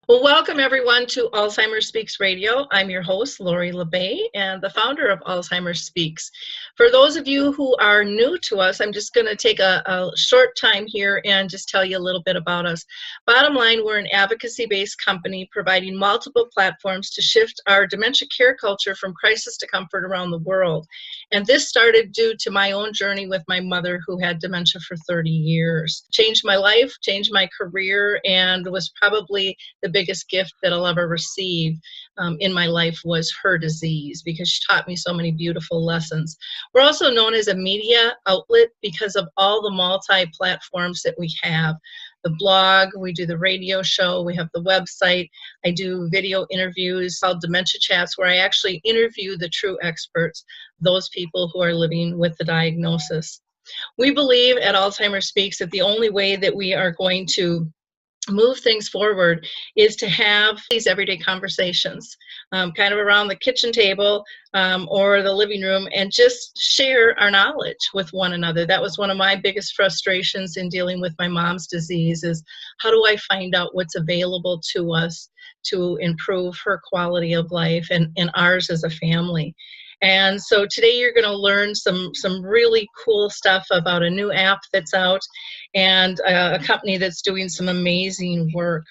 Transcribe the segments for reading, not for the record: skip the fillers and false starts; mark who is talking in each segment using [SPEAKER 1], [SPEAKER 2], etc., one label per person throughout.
[SPEAKER 1] Well, welcome everyone to Alzheimer Speaks Radio. I'm your host, Lori LeBay, and the founder of Alzheimer Speaks. For those of you who are new to us, I'm just going to take a short time here and just tell you a little bit about us. Bottom line, we're an advocacy-based company providing multiple platforms to shift our dementia care culture from crisis to comfort around the world. And this started due to my own journey with my mother, who had dementia for 30 years. Changed my life, changed my career, and was probably the biggest gift that I'll ever receive in my life was her disease, because she taught me so many beautiful lessons. We're also known as a media outlet because of all the multi-platforms that we have. The blog, we do the radio show, we have the website. I do video interviews called Dementia Chats, where I actually interview the true experts, those people who are living with the diagnosis. We believe at Alzheimer Speaks that the only way that we are going to move things forward is to have these everyday conversations, kind of around the kitchen table or the living room, and just share our knowledge with one another. That was one of my biggest frustrations in dealing with my mom's disease, is how do I find out what's available to us to improve her quality of life and ours as a family. And so today you're going to learn some really cool stuff about a new app that's out and a company that's doing some amazing work.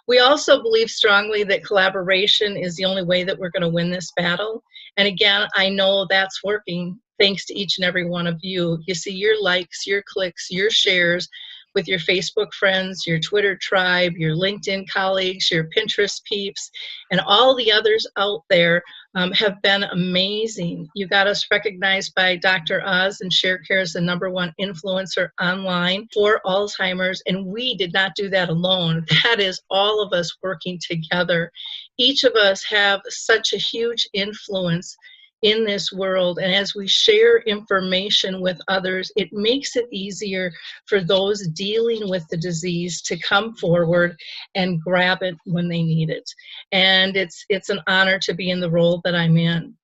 [SPEAKER 1] We also believe strongly that collaboration is the only way that we're going to win this battle. And again, I know that's working thanks to each and every one of you. You see your likes, your clicks, your shares with your Facebook friends, your Twitter tribe, your LinkedIn colleagues, your Pinterest peeps, and all the others out there have been amazing. You got us recognized by Dr. Oz and ShareCare as the #1 influencer online for Alzheimer's, and we did not do that alone. That is all of us working together. Each of us have such a huge influence in this world, and as we share information with others, it makes it easier for those dealing with the disease to come forward and grab it when they need it. And it's an honor to be in the role that I'm in.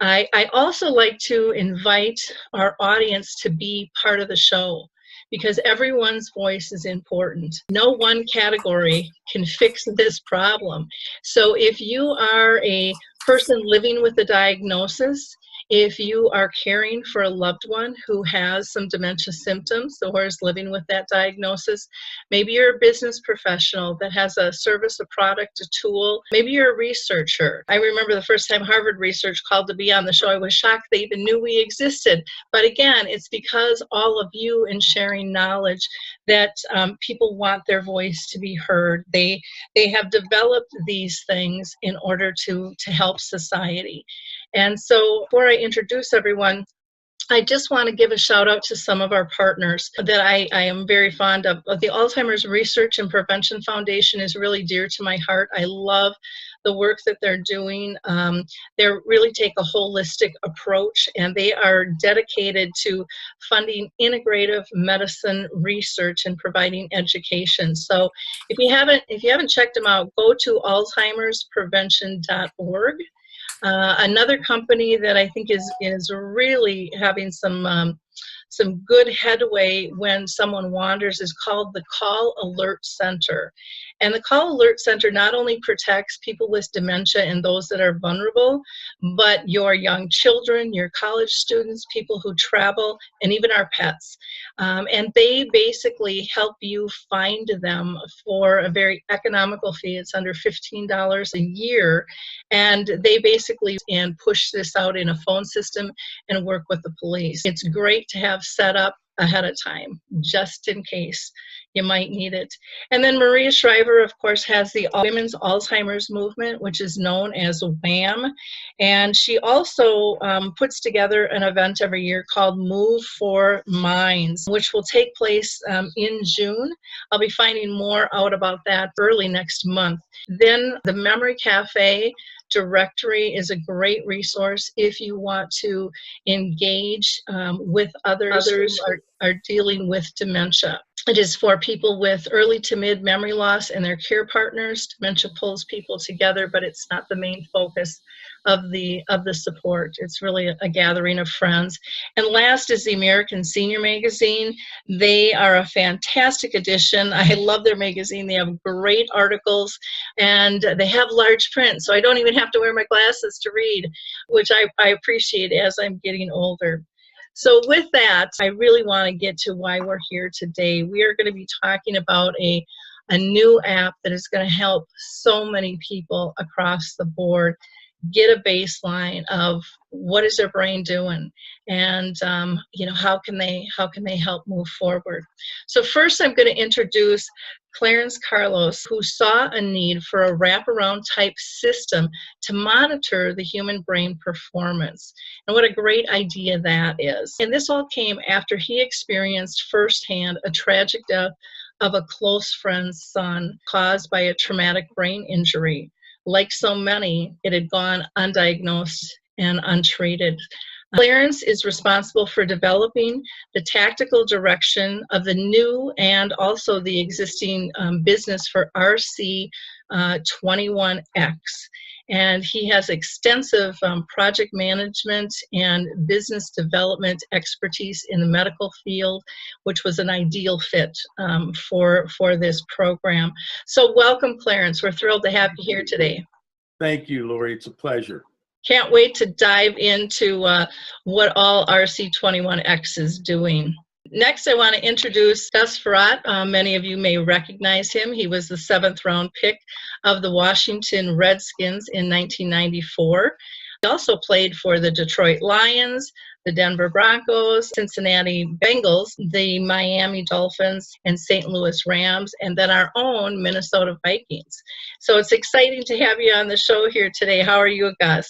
[SPEAKER 1] I also like to invite our audience to be part of the show, because everyone's voice is important. No one category can fix this problem. So if you are a person living with a diagnosis, if you are caring for a loved one who has some dementia symptoms or is living with that diagnosis, maybe you're a business professional that has a service, a product, a tool, maybe you're a researcher. I remember the first time Harvard Research called to be on the show, I was shocked they even knew we existed. But again, it's because all of you in sharing knowledge that people want their voice to be heard. They have developed these things in order to help society. And so before I introduce everyone, I just want to give a shout out to some of our partners that I am very fond of. The Alzheimer's Research and Prevention Foundation is really dear to my heart. I love the work that they're doing. They really take a holistic approach, and they are dedicated to funding integrative medicine research and providing education. So if you haven't checked them out, go to alzheimersprevention.org. Another company that I think is really having some good headway when someone wanders is called the Call Alert Center. And the Call Alert Center not only protects people with dementia and those that are vulnerable, but your young children, your college students, people who travel, and even our pets. And they basically help you find them for a very economical fee. It's under $15 a year. And they basically push this out in a phone system and work with the police. It's great to have set up ahead of time, just in case you might need it. And then Maria Shriver, of course, has the Women's Alzheimer's Movement, which is known as WAM. And she also puts together an event every year called Move for Minds, which will take place in June. I'll be finding more out about that early next month. Then the Memory Cafe directory is a great resource if you want to engage with others who are dealing with dementia. It is for people with early to mid memory loss and their care partners. Dementia pulls people together, but it's not the main focus of the support. It's really a gathering of friends. And last is the American Senior Magazine. They are a fantastic addition. I love their magazine. They have great articles, and they have large print, so I don't even have to wear my glasses to read, which I appreciate as I'm getting older. So with that, I really want to get to why we're here today. We are going to be talking about a new app that is going to help so many people across the board get a baseline of what is their brain doing, and how can they help move forward. So first, I'm going to introduce Clarence Carlos, who saw a need for a wraparound type system to monitor the human brain performance. And what a great idea that is. And this all came after he experienced firsthand a tragic death of a close friend's son caused by a traumatic brain injury. Like so many, it had gone undiagnosed and untreated. Clarence is responsible for developing the tactical direction of the new and also the existing business for RC21X. And he has extensive project management and business development expertise in the medical field, which was an ideal fit for this program. So welcome, Clarence. We're thrilled to have you here today.
[SPEAKER 2] Thank you, Lori. It's a pleasure.
[SPEAKER 1] Can't wait to dive into what all RC21X is doing. Next, I want to introduce Gus Frerotte. Many of you may recognize him. He was the 7th round pick of the Washington Redskins in 1994. He also played for the Detroit Lions, the Denver Broncos, Cincinnati Bengals, the Miami Dolphins, and St. Louis Rams, and then our own Minnesota Vikings. So it's exciting to have you on the show here today. How are you, Gus?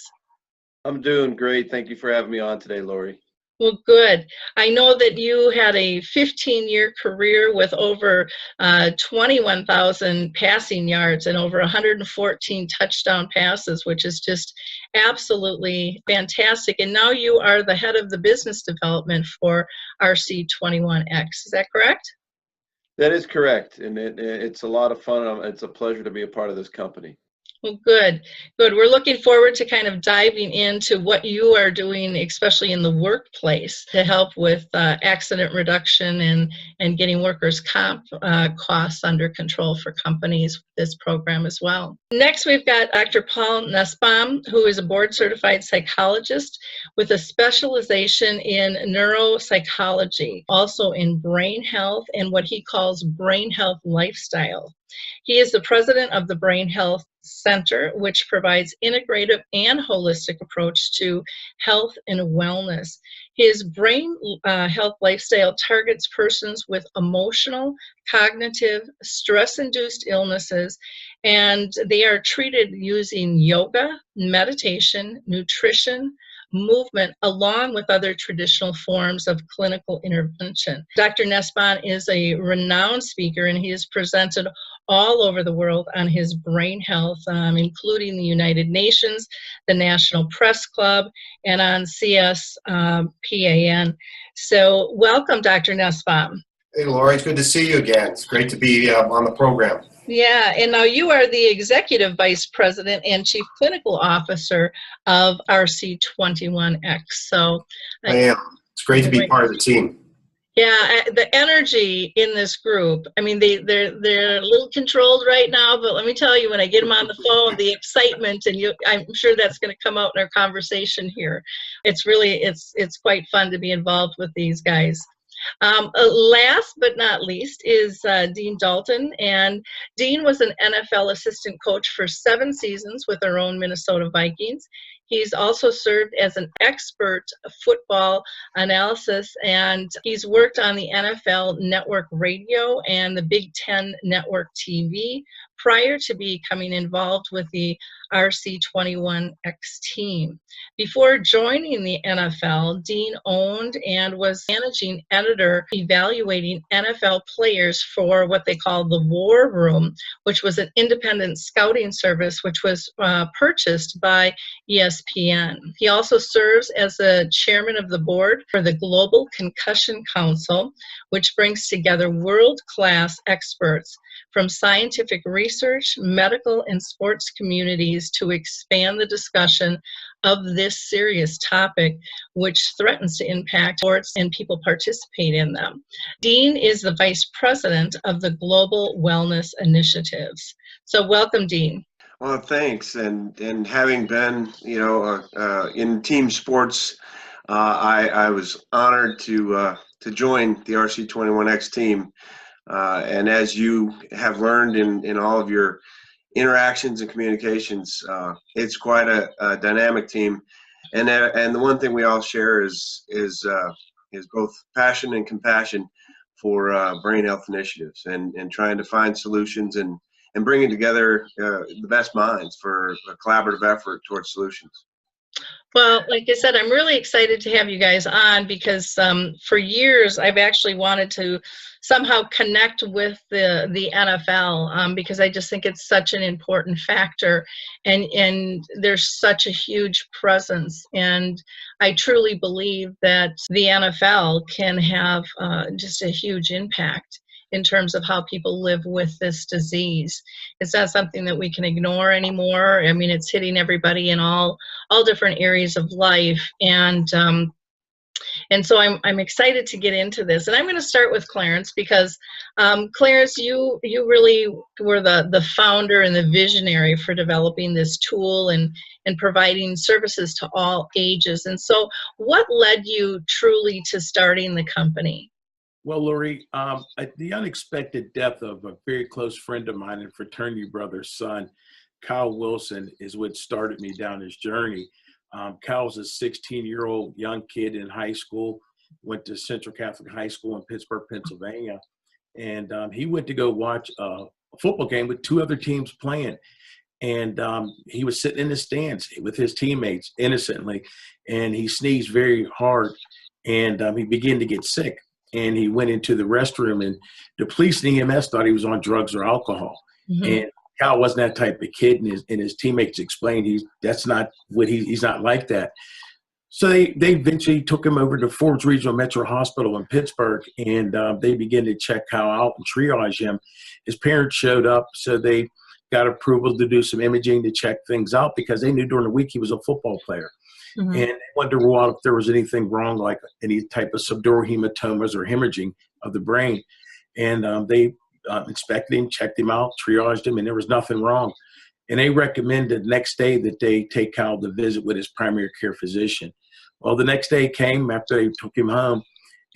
[SPEAKER 3] I'm doing great. Thank you for having me on today, Lori.
[SPEAKER 1] Well, good. I know that you had a 15-year career with over 21,000 passing yards and over 114 touchdown passes, which is just absolutely fantastic. And now you are the head of the business development for RC21X. Is that correct?
[SPEAKER 3] That is correct. And it's a lot of fun. It's a pleasure to be a part of this company.
[SPEAKER 1] Well, good. We're looking forward to kind of diving into what you are doing, especially in the workplace, to help with accident reduction and getting workers' comp costs under control for companies with this program as well. Next, we've got Dr. Paul Nussbaum, who is a board-certified psychologist with a specialization in neuropsychology, also in brain health and what he calls brain health lifestyle. He is the president of the Brain Health Center, which provides integrative and holistic approach to health and wellness. His brain health lifestyle targets persons with emotional, cognitive, stress-induced illnesses, and they are treated using yoga, meditation, nutrition, movement, along with other traditional forms of clinical intervention. Dr. Nussbaum is a renowned speaker, and he has presented all over the world on his brain health, including the United Nations, the National Press Club, and on CSPAN. So welcome, Dr. Nussbaum.
[SPEAKER 4] Hey, Lori, it's good to see you again. It's great to be on the program.
[SPEAKER 1] Yeah, and now you are the Executive Vice President and Chief Clinical Officer of RC21X. So
[SPEAKER 4] I am. It's great to be part of the team.
[SPEAKER 1] Yeah, the energy in this group, I mean, they're a little controlled right now, but let me tell you, when I get them on the phone, the excitement, and I'm sure that's going to come out in our conversation here. It's really, it's quite fun to be involved with these guys. Last but not least is Dean Dalton, and Dean was an NFL assistant coach for 7 seasons with our own Minnesota Vikings. He's also served as an expert football analysis, and he's worked on the NFL Network Radio and the Big Ten Network TV prior to becoming involved with the RC21X team. Before joining the NFL, Dean owned and was managing editor evaluating NFL players for what they call the War Room, which was an independent scouting service which was purchased by ESPN. He also serves as the chairman of the board for the Global Concussion Council, which brings together world-class experts from scientific research, medical, and sports communities to expand the discussion of this serious topic, which threatens to impact sports and people participate in them. Dean is the vice president of the Global Wellness Initiatives. So welcome, Dean.
[SPEAKER 5] Well, thanks. And having been, in team sports, I was honored to join the RC21X team. And as you have learned in all of your interactions and communications, it's quite a dynamic team. And the one thing we all share is both passion and compassion for brain health initiatives and trying to find solutions and bringing together the best minds for a collaborative effort towards solutions.
[SPEAKER 1] Well, like I said, I'm really excited to have you guys on because for years I've actually wanted to somehow connect with the NFL because I just think it's such an important factor and there's such a huge presence. And I truly believe that the NFL can have just a huge impact in terms of how people live with this disease. It's not something that we can ignore anymore. I mean, it's hitting everybody in all different areas of life. And so I'm excited to get into this. And I'm going to start with Clarence because Clarence, you really were the founder and the visionary for developing this tool and providing services to all ages. And so what led you truly to starting the company?
[SPEAKER 2] Well, Lori, the unexpected death of a very close friend of mine and fraternity brother's son, Kyle Wilson, is what started me down this journey. Kyle's a 16-year-old young kid in high school, went to Central Catholic High School in Pittsburgh, Pennsylvania. And he went to go watch a football game with two other teams playing. And he was sitting in the stands with his teammates innocently, and he sneezed very hard, and he began to get sick. And he went into the restroom, and the police and EMS thought he was on drugs or alcohol. Mm-hmm. And Kyle wasn't that type of kid, and his teammates explained that's not what he's not like that. So they eventually took him over to Forbes Regional Metro Hospital in Pittsburgh, and they began to check Kyle out and triage him. His parents showed up, so they got approval to do some imaging to check things out because they knew during the week he was a football player. Mm-hmm. And they wanted to rule out if there was anything wrong, like any type of subdural hematomas or hemorrhaging of the brain. And they inspected him, checked him out, triaged him, and there was nothing wrong. And they recommended the next day that they take Kyle to visit with his primary care physician. Well, the next day came after they took him home,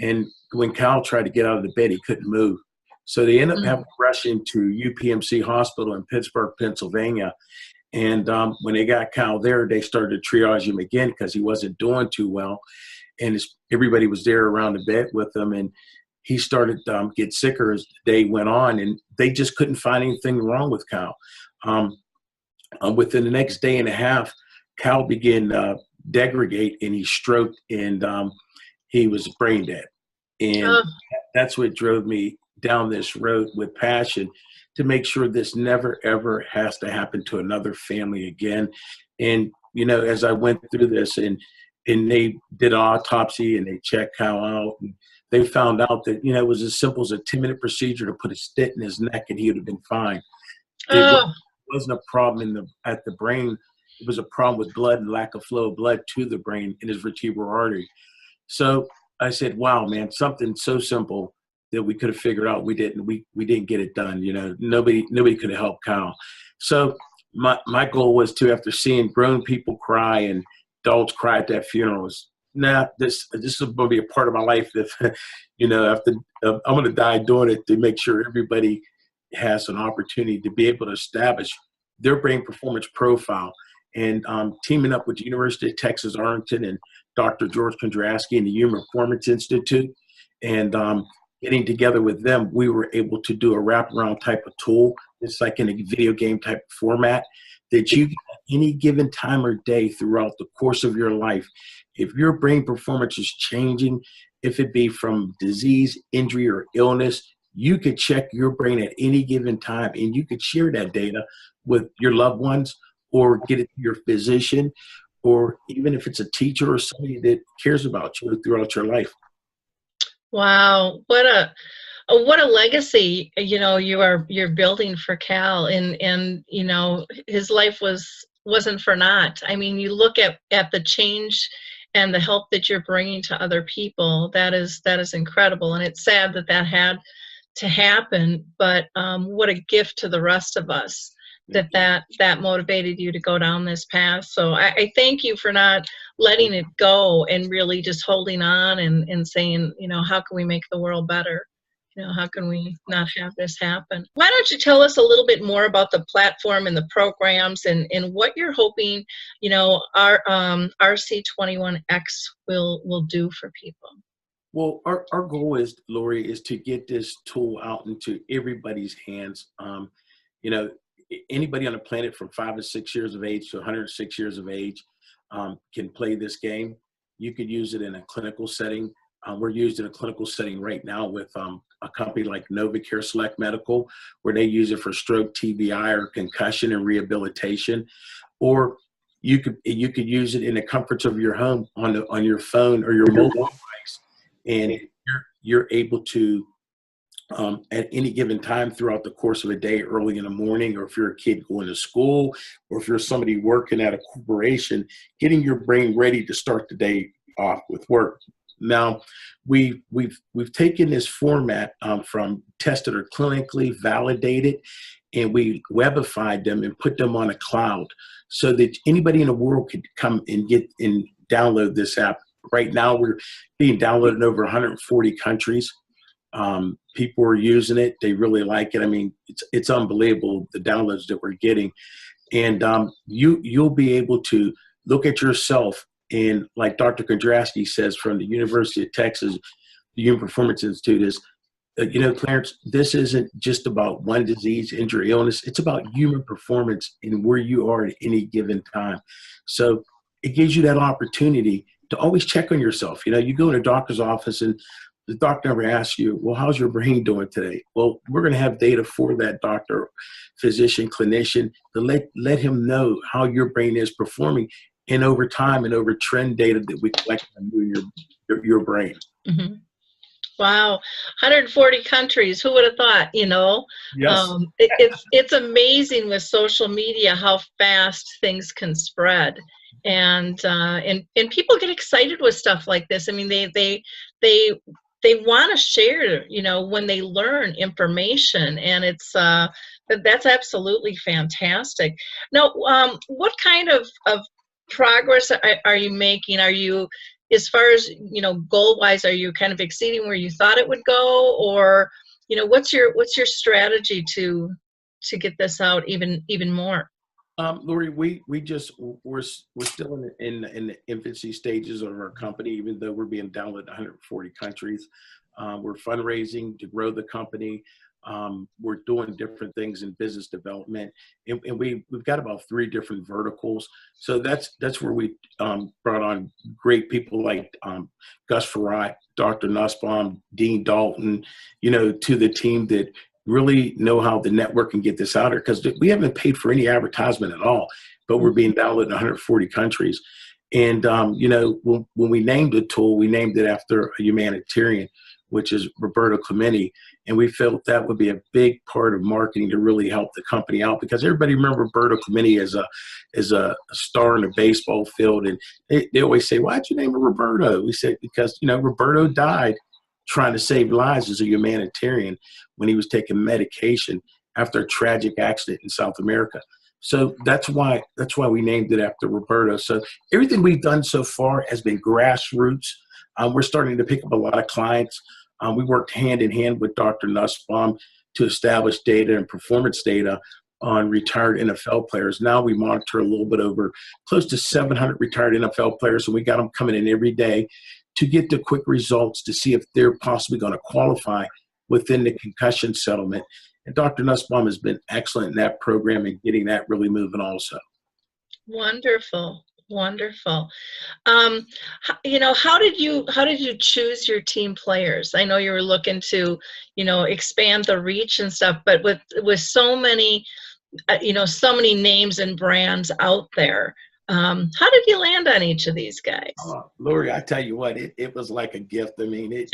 [SPEAKER 2] and when Kyle tried to get out of the bed, he couldn't move. So they ended up having to rush him to UPMC Hospital in Pittsburgh, Pennsylvania. And when they got Kyle there, they started to triage him again because he wasn't doing too well. And everybody was there around the bed with him. And he started to get sicker as the day went on. And they just couldn't find anything wrong with Kyle. Within the next day and a half, Kyle began to degrade, and he stroked, and he was brain dead. And that's what drove me down this road with passion to make sure this never, ever has to happen to another family again. And, as I went through this and they did an autopsy and they checked Kyle out, and they found out that, it was as simple as a 10-minute procedure to put a stent in his neck and he would have been fine. It wasn't a problem at the brain. It was a problem with blood and lack of flow of blood to the brain in his vertebral artery. So I said, wow, man, something so simple that we could have figured out. We didn't get it done. Nobody could have helped Kyle. So my goal was to, after seeing grown people cry and adults cry at that funeral, was, this is going to be a part of my life that, after I'm going to die doing it, to make sure everybody has an opportunity to be able to establish their brain performance profile. And teaming up with the University of Texas Arlington and Dr. George Kondrasky and the Human Performance Institute, and getting together with them, we were able to do a wraparound type of tool it's like in a video game type format, that you can, at any given time or day throughout the course of your life, if your brain performance is changing, if it be from disease, injury, or illness, you could check your brain at any given time, and you could share that data with your loved ones or get it to your physician, or even if it's a teacher or somebody that cares about you throughout your life.
[SPEAKER 1] Wow, what a legacy, you know, you're building for Cal, and you know, his life wasn't for naught. I mean, you look at the change and the help that you're bringing to other people. That is incredible, and it's sad that had to happen, but what a gift to the rest of us that motivated you to go down this path. So I thank you for not letting it go and really just holding on and saying, you know, how can we make the world better? You know, how can we not have this happen? Why don't you tell us a little bit more about the platform and the programs and what you're hoping, you know, our RC21X will do for people?
[SPEAKER 2] Well, our goal is, Lori, is to get this tool out into everybody's hands. You know, anybody on the planet from 5 to 6 years of age to 106 years of age can play this game. You could use it in a clinical setting. We're used in a clinical setting right now with a company like NovaCare Select Medical, where they use it for stroke, TBI, or concussion and rehabilitation. Or you could use it in the comforts of your home on your phone or your mobile device, and you're able to at any given time throughout the course of a day, early in the morning, or if you're a kid going to school, or if you're somebody working at a corporation, getting your brain ready to start the day off with work. Now, we've taken this format from tested or clinically validated, and we webified them and put them on a cloud so that anybody in the world could come and get and download this app. Right now, we're being downloaded in over 140 countries. People are using it. They really like it. I mean, it's unbelievable, the downloads that we're getting. And you'll be able to look at yourself, and like Dr. Kondrasky says from the University of Texas, the Human Performance Institute, is, you know, Clarence, this isn't just about one disease, injury, illness. It's about human performance and where you are at any given time. So it gives you that opportunity to always check on yourself. You know, you go in a doctor's office and the doctor never asks you, well, how's your brain doing today? Well, we're going to have data for that doctor, physician, clinician, to let him know how your brain is performing, and over time and over trend data that we collect on your brain.
[SPEAKER 1] Mm-hmm. Wow, 140 countries. Who would have thought? You know,
[SPEAKER 2] yes.
[SPEAKER 1] It's amazing with social media how fast things can spread, and people get excited with stuff like this. I mean, they want to share, you know, when they learn information, and that's absolutely fantastic. Now, what kind of progress are you making? Are you, as far as, you know, goal-wise, are you kind of exceeding where you thought it would go, or, you know, what's your strategy to get this out even more?
[SPEAKER 2] Lori, we're still in the infancy stages of our company, even though we're being downloaded in 140 countries. We're fundraising to grow the company. We're doing different things in business development, and we've got about 3 different verticals. So that's where we brought on great people like Gus Frerotte, Dr. Nussbaum, Dean Dalton, you know, to the team that really know how the network can get this out there, because we haven't paid for any advertisement at all, but we're being downloaded in 140 countries. And, you know, when we named the tool, we named it after a humanitarian, which is Roberto APP. And we felt that would be a big part of marketing to really help the company out, because everybody remember Roberto APP as a star in the baseball field. And they always say, why'd you name it Roberto? We said, because, you know, Roberto died trying to save lives as a humanitarian when he was taking medication after a tragic accident in South America. So that's why we named it after Roberto. So everything we've done so far has been grassroots. We're starting to pick up a lot of clients. We worked hand in hand with Dr. Nussbaum to establish data and performance data on retired NFL players. Now we monitor a little bit over close to 700 retired NFL players, and we got them coming in every day to get the quick results to see if they're possibly going to qualify within the concussion settlement. And Dr. Nussbaum has been excellent in that program and getting that really moving also.
[SPEAKER 1] Wonderful. Wonderful. How did you choose your team players? I know you were looking to, expand the reach and stuff, but with so many, so many names and brands out there, how did you land on each of these guys?
[SPEAKER 2] Lori, I tell you what, it was like a gift. I mean,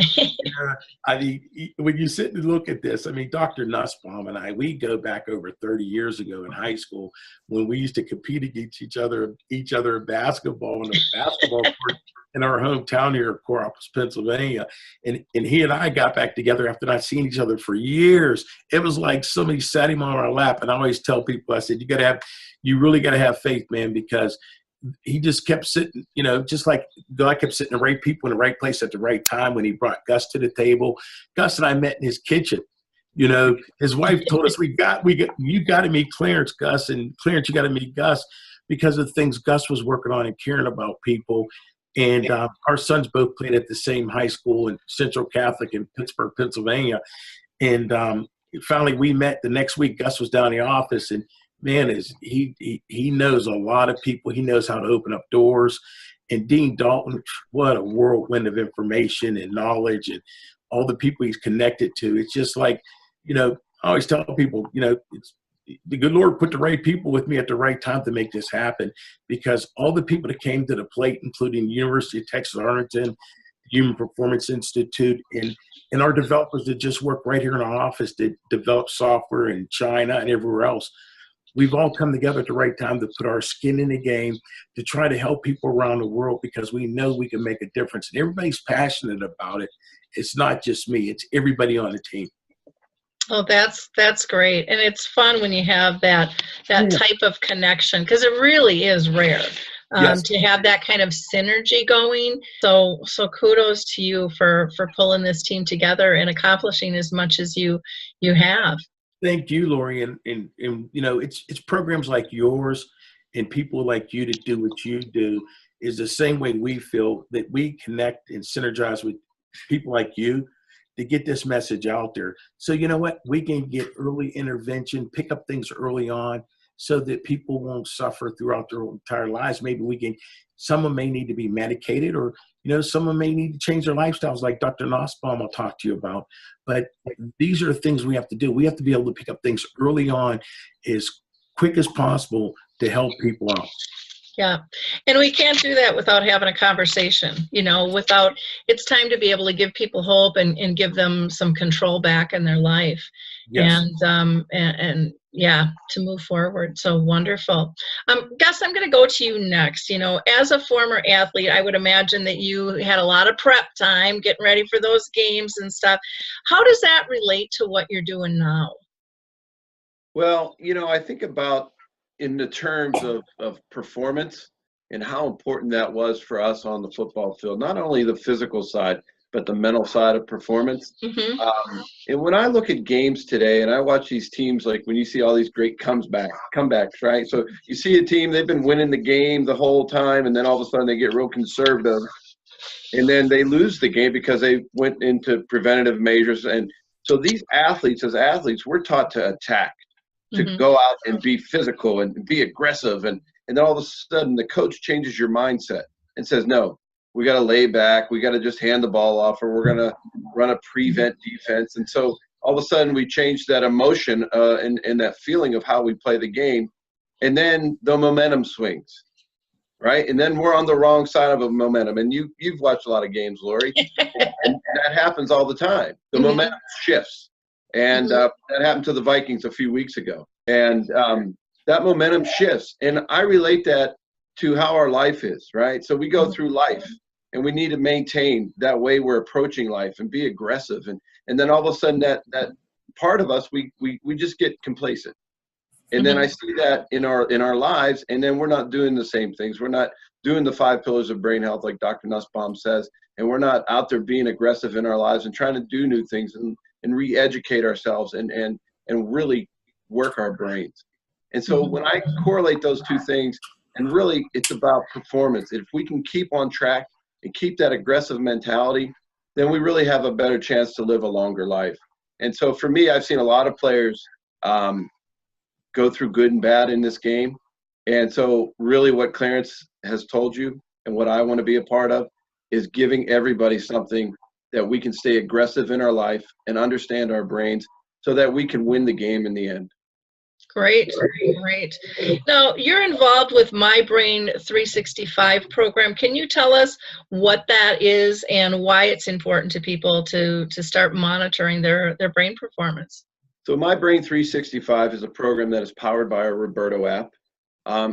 [SPEAKER 2] when you sit and look at this, I mean, Dr. Nussbaum and I, we go back over 30 years ago in high school when we used to compete against each other in basketball in a basketball court in our hometown here of Columbus, Pennsylvania. And he and I got back together after not seeing each other for years. It was like somebody sat him on our lap. And I always tell people, I said, you really got to have faith, man, because he just kept sitting, just like God kept sitting the right people in the right place at the right time when he brought Gus to the table. Gus and I met in his kitchen. His wife told us, you got to meet Clarence, Gus, and Clarence, you got to meet Gus because of the things Gus was working on and caring about people. And our sons both played at the same high school in Central Catholic in Pittsburgh, Pennsylvania. And finally we met the next week. Gus was down in the office, and man, he knows a lot of people. He knows how to open up doors. And Dean Dalton, what a whirlwind of information and knowledge and all the people he's connected to. It's just like, I always tell people, it's the good Lord put the right people with me at the right time to make this happen, because all the people that came to the plate, including the University of Texas Arlington, Human Performance Institute, and our developers that just work right here in our office that develop software in China and everywhere else. We've all come together at the right time to put our skin in the game to try to help people around the world, because we know we can make a difference. And everybody's passionate about it. It's not just me. It's everybody on the team.
[SPEAKER 1] Oh, that's great. And it's fun when you have that type of connection, because it really is rare to have that kind of synergy going. So kudos to you for pulling this team together and accomplishing as much as you have.
[SPEAKER 2] Thank you, Lori. And it's programs like yours and people like you that do what you do is the same way we feel that we connect and synergize with people like you to get this message out there. So you know what? We can get early intervention, pick up things early on so that people won't suffer throughout their entire lives. Maybe someone may need to be medicated, or someone may need to change their lifestyles, like Dr. Nussbaum will talk to you about. But these are the things we have to do. We have to be able to pick up things early on as quick as possible to help people out.
[SPEAKER 1] Yeah. And we can't do that without having a conversation, it's time to be able to give people hope and give them some control back in their life. Yes. And to move forward. So wonderful. Gus, I'm going to go to you next. As a former athlete, I would imagine that you had a lot of prep time getting ready for those games and stuff. How does that relate to what you're doing now?
[SPEAKER 3] Well, I think about in the terms of performance and how important that was for us on the football field, not only the physical side, but the mental side of performance. Mm-hmm. And when I look at games today and I watch these teams, like when you see all these great comebacks, right? So you see a team, they've been winning the game the whole time, and then all of a sudden they get real conservative, and then they lose the game because they went into preventative measures. And so these athletes, as athletes, we're taught to attack, to mm-hmm. go out and be physical and be aggressive. And then all of a sudden the coach changes your mindset and says, no, we got to lay back. We got to just hand the ball off, or we're going to run a prevent defense. And so all of a sudden we change that emotion and that feeling of how we play the game. And then the momentum swings, right? And then we're on the wrong side of a momentum. And you've watched a lot of games, Lori, and that happens all the time. The mm-hmm. momentum shifts. And that happened to the Vikings a few weeks ago. And that momentum shifts. And I relate that to how our life is, right? So we go through life, and we need to maintain that way we're approaching life and be aggressive. And then all of a sudden that part of us, we just get complacent. And then I see that in our lives, and then we're not doing the same things. We're not doing the 5 pillars of brain health like Dr. Nussbaum says, and we're not out there being aggressive in our lives and trying to do new things and re-educate ourselves and really work our brains. And so when I correlate those two things, and really it's about performance. If we can keep on track and keep that aggressive mentality, then we really have a better chance to live a longer life. And so for me, I've seen a lot of players go through good and bad in this game. And so really what Clarence has told you and what I want to be a part of is giving everybody something that we can stay aggressive in our life and understand our brains so that we can win the game in the end.
[SPEAKER 1] Great, great. Now, you're involved with My Brain 365 program. Can you tell us what that is and why it's important to people to start monitoring their brain performance?
[SPEAKER 3] So My Brain 365 is a program that is powered by our Roberto app.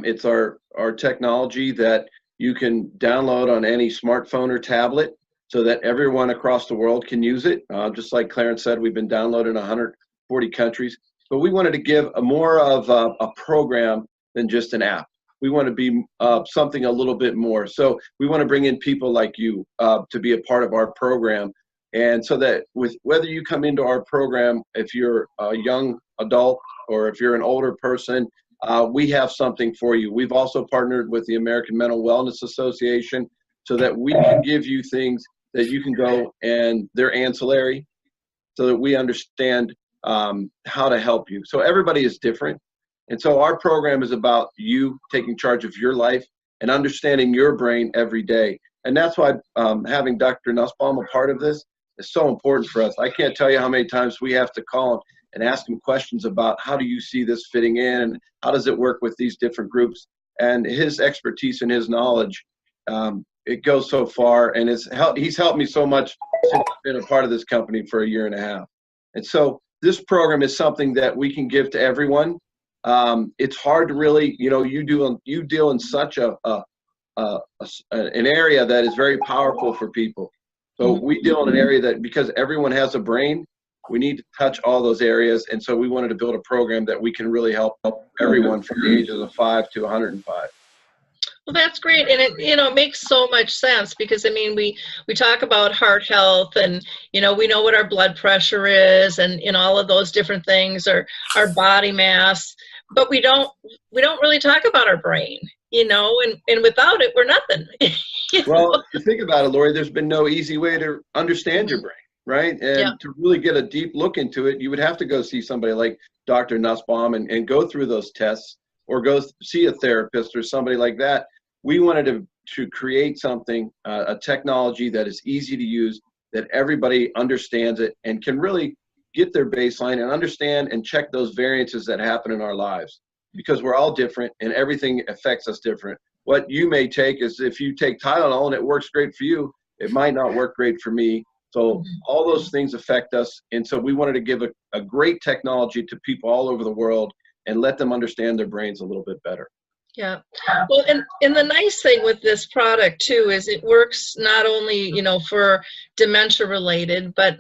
[SPEAKER 3] It's our technology that you can download on any smartphone or tablet so that everyone across the world can use it. Just like Clarence said, we've been downloaded in 140 countries. But we wanted to give more of a program than just an app. We want to be something a little bit more. So we want to bring in people like you to be a part of our program. And so that whether you come into our program, if you're a young adult or if you're an older person, we have something for you. We've also partnered with the American Mental Wellness Association so that we can give you things that you can go and they're ancillary so that we understand how to help you. So everybody is different. And so our program is about you taking charge of your life and understanding your brain every day. And that's why having Dr. Nussbaum a part of this is so important for us. I can't tell you how many times we have to call him and ask him questions about how do you see this fitting in and how does it work with these different groups. And his expertise and his knowledge, it goes so far. And he's helped me so much since I've been a part of this company for a year and a half. And so this program is something that we can give to everyone. It's hard to really, you deal in such an area that is very powerful for people. So we deal in an area that because everyone has a brain, we need to touch all those areas. And so we wanted to build a program that we can really help everyone from the ages of 5 to 105.
[SPEAKER 1] Well, that's great, and it makes so much sense because I mean we talk about heart health, and we know what our blood pressure is, and all of those different things, or our body mass, but we don't really talk about our brain, and without it we're nothing.
[SPEAKER 3] Well, you think about it, Lori. There's been no easy way to understand your brain, right? And to really get a deep look into it, you would have to go see somebody like Dr. Nussbaum and go through those tests, or go see a therapist or somebody like that. We wanted to create something, a technology that is easy to use, that everybody understands it and can really get their baseline and understand and check those variances that happen in our lives, because we're all different and everything affects us different. What you may take is, if you take Tylenol and it works great for you, it might not work great for me. So all those things affect us. And so we wanted to give a great technology to people all over the world and let them understand their brains a little bit better.
[SPEAKER 1] Yeah. Well, and the nice thing with this product too is it works not only, for dementia related, but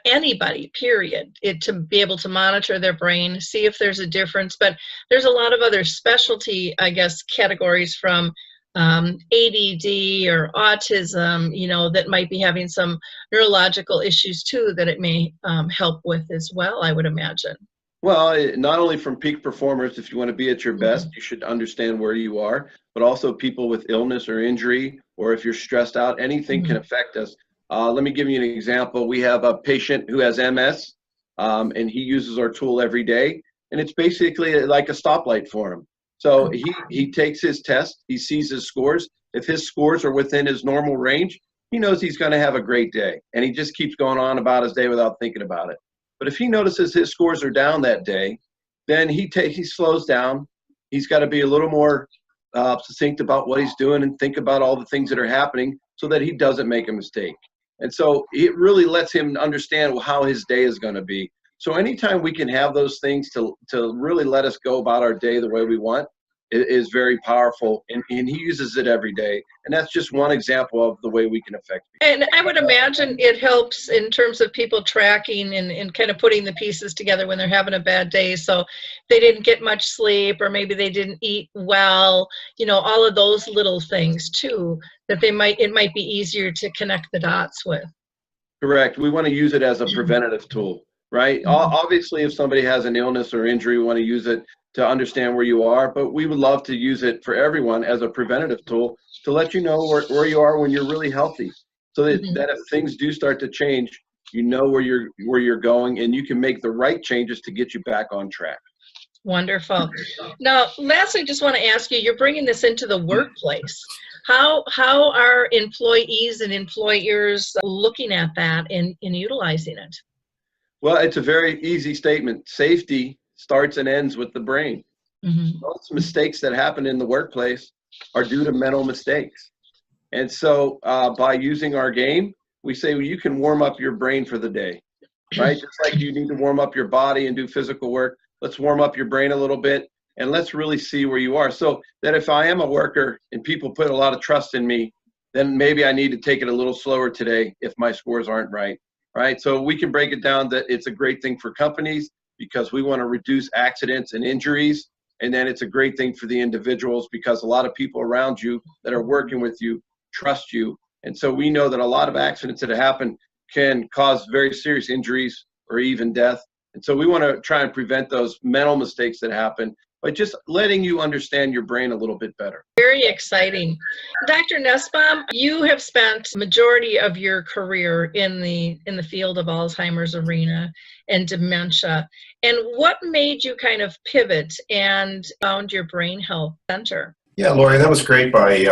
[SPEAKER 1] anybody, period, to be able to monitor their brain, see if there's a difference. But there's a lot of other specialty, I guess, categories from ADD or autism, that might be having some neurological issues too that it may help with as well, I would imagine.
[SPEAKER 3] Well, not only from peak performers, if you want to be at your best, you should understand where you are, but also people with illness or injury, or if you're stressed out, anything can affect us. Let me give you an example. We have a patient who has MS, and he uses our tool every day, and it's basically like a stoplight for him. So he takes his test, he sees his scores. If his scores are within his normal range, he knows he's going to have a great day, and he just keeps going on about his day without thinking about it. But if he notices his scores are down that day, then he slows down. He's got to be a little more succinct about what he's doing and think about all the things that are happening so that he doesn't make a mistake. And so it really lets him understand how his day is going to be. So anytime we can have those things to really let us go about our day the way we want, it is very powerful, and he uses it every day. And that's just one example of the way we can affect people.
[SPEAKER 1] And I would imagine it helps in terms of people tracking and kind of putting the pieces together when they're having a bad day. So they didn't get much sleep, or maybe they didn't eat well, all of those little things too, that it might be easier to connect the dots with.
[SPEAKER 3] Correct. We want to use it as a preventative tool, right? Obviously, if somebody has an illness or injury, we want to use it to understand where you are, but we would love to use it for everyone as a preventative tool to let you know where you are when you're really healthy, so that if things do start to change, you know where you're going, and you can make the right changes to get you back on track.
[SPEAKER 1] Wonderful. Now, lastly, I just want to ask you, you're bringing this into the workplace. How are employees and employers looking at that and utilizing it?
[SPEAKER 3] Well, it's a very easy statement. Safety starts and ends with the brain. Most mistakes that happen in the workplace are due to mental mistakes. And so by using our game, we say, well, you can warm up your brain for the day, right? Just like you need to warm up your body and do physical work. Let's warm up your brain a little bit, and let's really see where you are. So that if I am a worker and people put a lot of trust in me, then maybe I need to take it a little slower today if my scores aren't right, right? So we can break it down that it's a great thing for companies because we want to reduce accidents and injuries. And then it's a great thing for the individuals because a lot of people around you that are working with you trust you. And so we know that a lot of accidents that happen can cause very serious injuries or even death. And so we want to try and prevent those mental mistakes that happen by just letting you understand your brain a little bit better.
[SPEAKER 1] Very exciting. Dr. Nussbaum, you have spent the majority of your career in the field of Alzheimer's arena and dementia. And what made you kind of pivot and found your brain health center?
[SPEAKER 4] Yeah, Lori, that was great by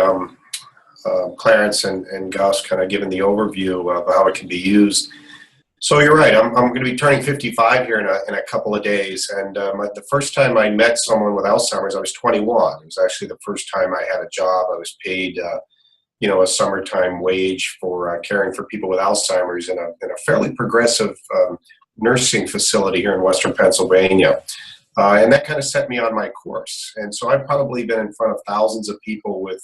[SPEAKER 4] Clarence and Gus kind of giving the overview of how it can be used. So you're right. I'm going to be turning 55 here in a couple of days. And the first time I met someone with Alzheimer's, I was 21. It was actually the first time I had a job. I was paid, a summertime wage for caring for people with Alzheimer's in a fairly progressive nursing facility here in Western Pennsylvania. And that kind of set me on my course. And so I've probably been in front of thousands of people with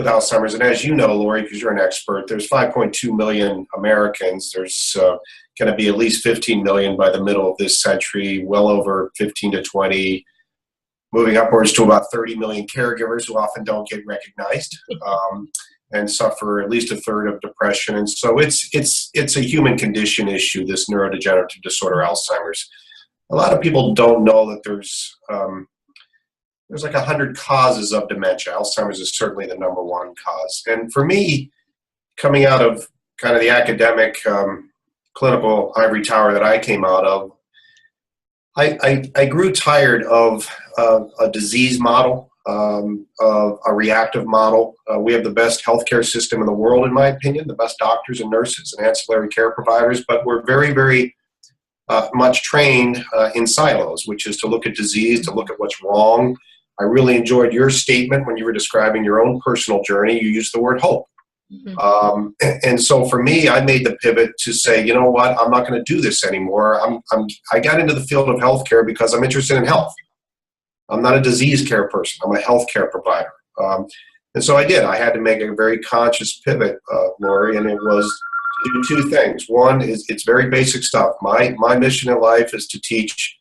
[SPEAKER 4] Alzheimer's. And as you know, Lori, because you're an expert, there's 5.2 million Americans. There's going to be at least 15 million by the middle of this century, well over 15 to 20, moving upwards to about 30 million caregivers who often don't get recognized and suffer at least a third of depression. And so it's a human condition issue, this neurodegenerative disorder, Alzheimer's. A lot of people don't know that there's like 100 causes of dementia. Alzheimer's is certainly the number one cause. And for me, coming out of kind of the academic clinical ivory tower that I came out of, I grew tired of a disease model, of a reactive model. We have the best healthcare system in the world, in my opinion, the best doctors and nurses and ancillary care providers, but we're very, very much trained in silos, which is to look at disease, to look at what's wrong. I really enjoyed your statement when you were describing your own personal journey. You used the word hope. And so for me, I made the pivot to say, you know what, I'm not going to do this anymore. I got into the field of healthcare because I'm interested in health. I'm not a disease care person. I'm a healthcare provider. And so I did. I had to make a very conscious pivot, Lori, and it was to do two things. One is it's very basic stuff. My mission in life is to teach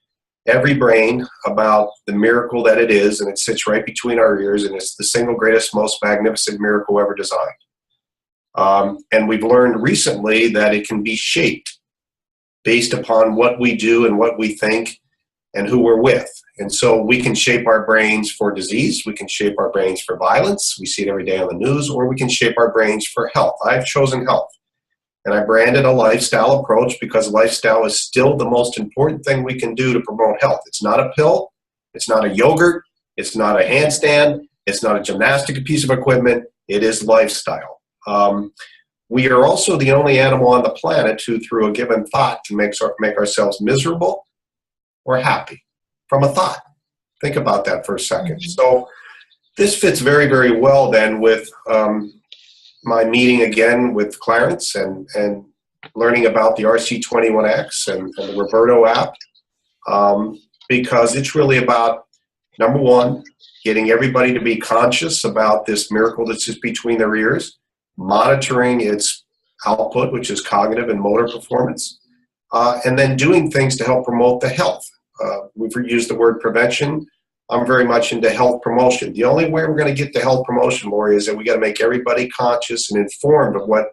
[SPEAKER 4] every brain about the miracle that it is, and it sits right between our ears, and it's the single greatest, most magnificent miracle ever designed. And we've learned recently that it can be shaped based upon what we do and what we think and who we're with. And so we can shape our brains for disease, we can shape our brains for violence, we see it every day on the news, or we can shape our brains for health. I've chosen health. And I branded a lifestyle approach because lifestyle is still the most important thing we can do to promote health. It's not a pill. It's not a yogurt. It's not a handstand. It's not a gymnastic piece of equipment. It is lifestyle. We are also the only animal on the planet who, through a given thought, can make ourselves miserable or happy from a thought. Think about that for a second. So this fits very, very well then with my meeting again with Clarence and learning about the RC21X and the Roberto app, because it's really about, number one, getting everybody to be conscious about this miracle that sits between their ears, monitoring its output, which is cognitive and motor performance, and then doing things to help promote the health. We've used the word prevention. I'm very much into health promotion. The only way we're going to get to health promotion, Lori, is that we got to make everybody conscious and informed of what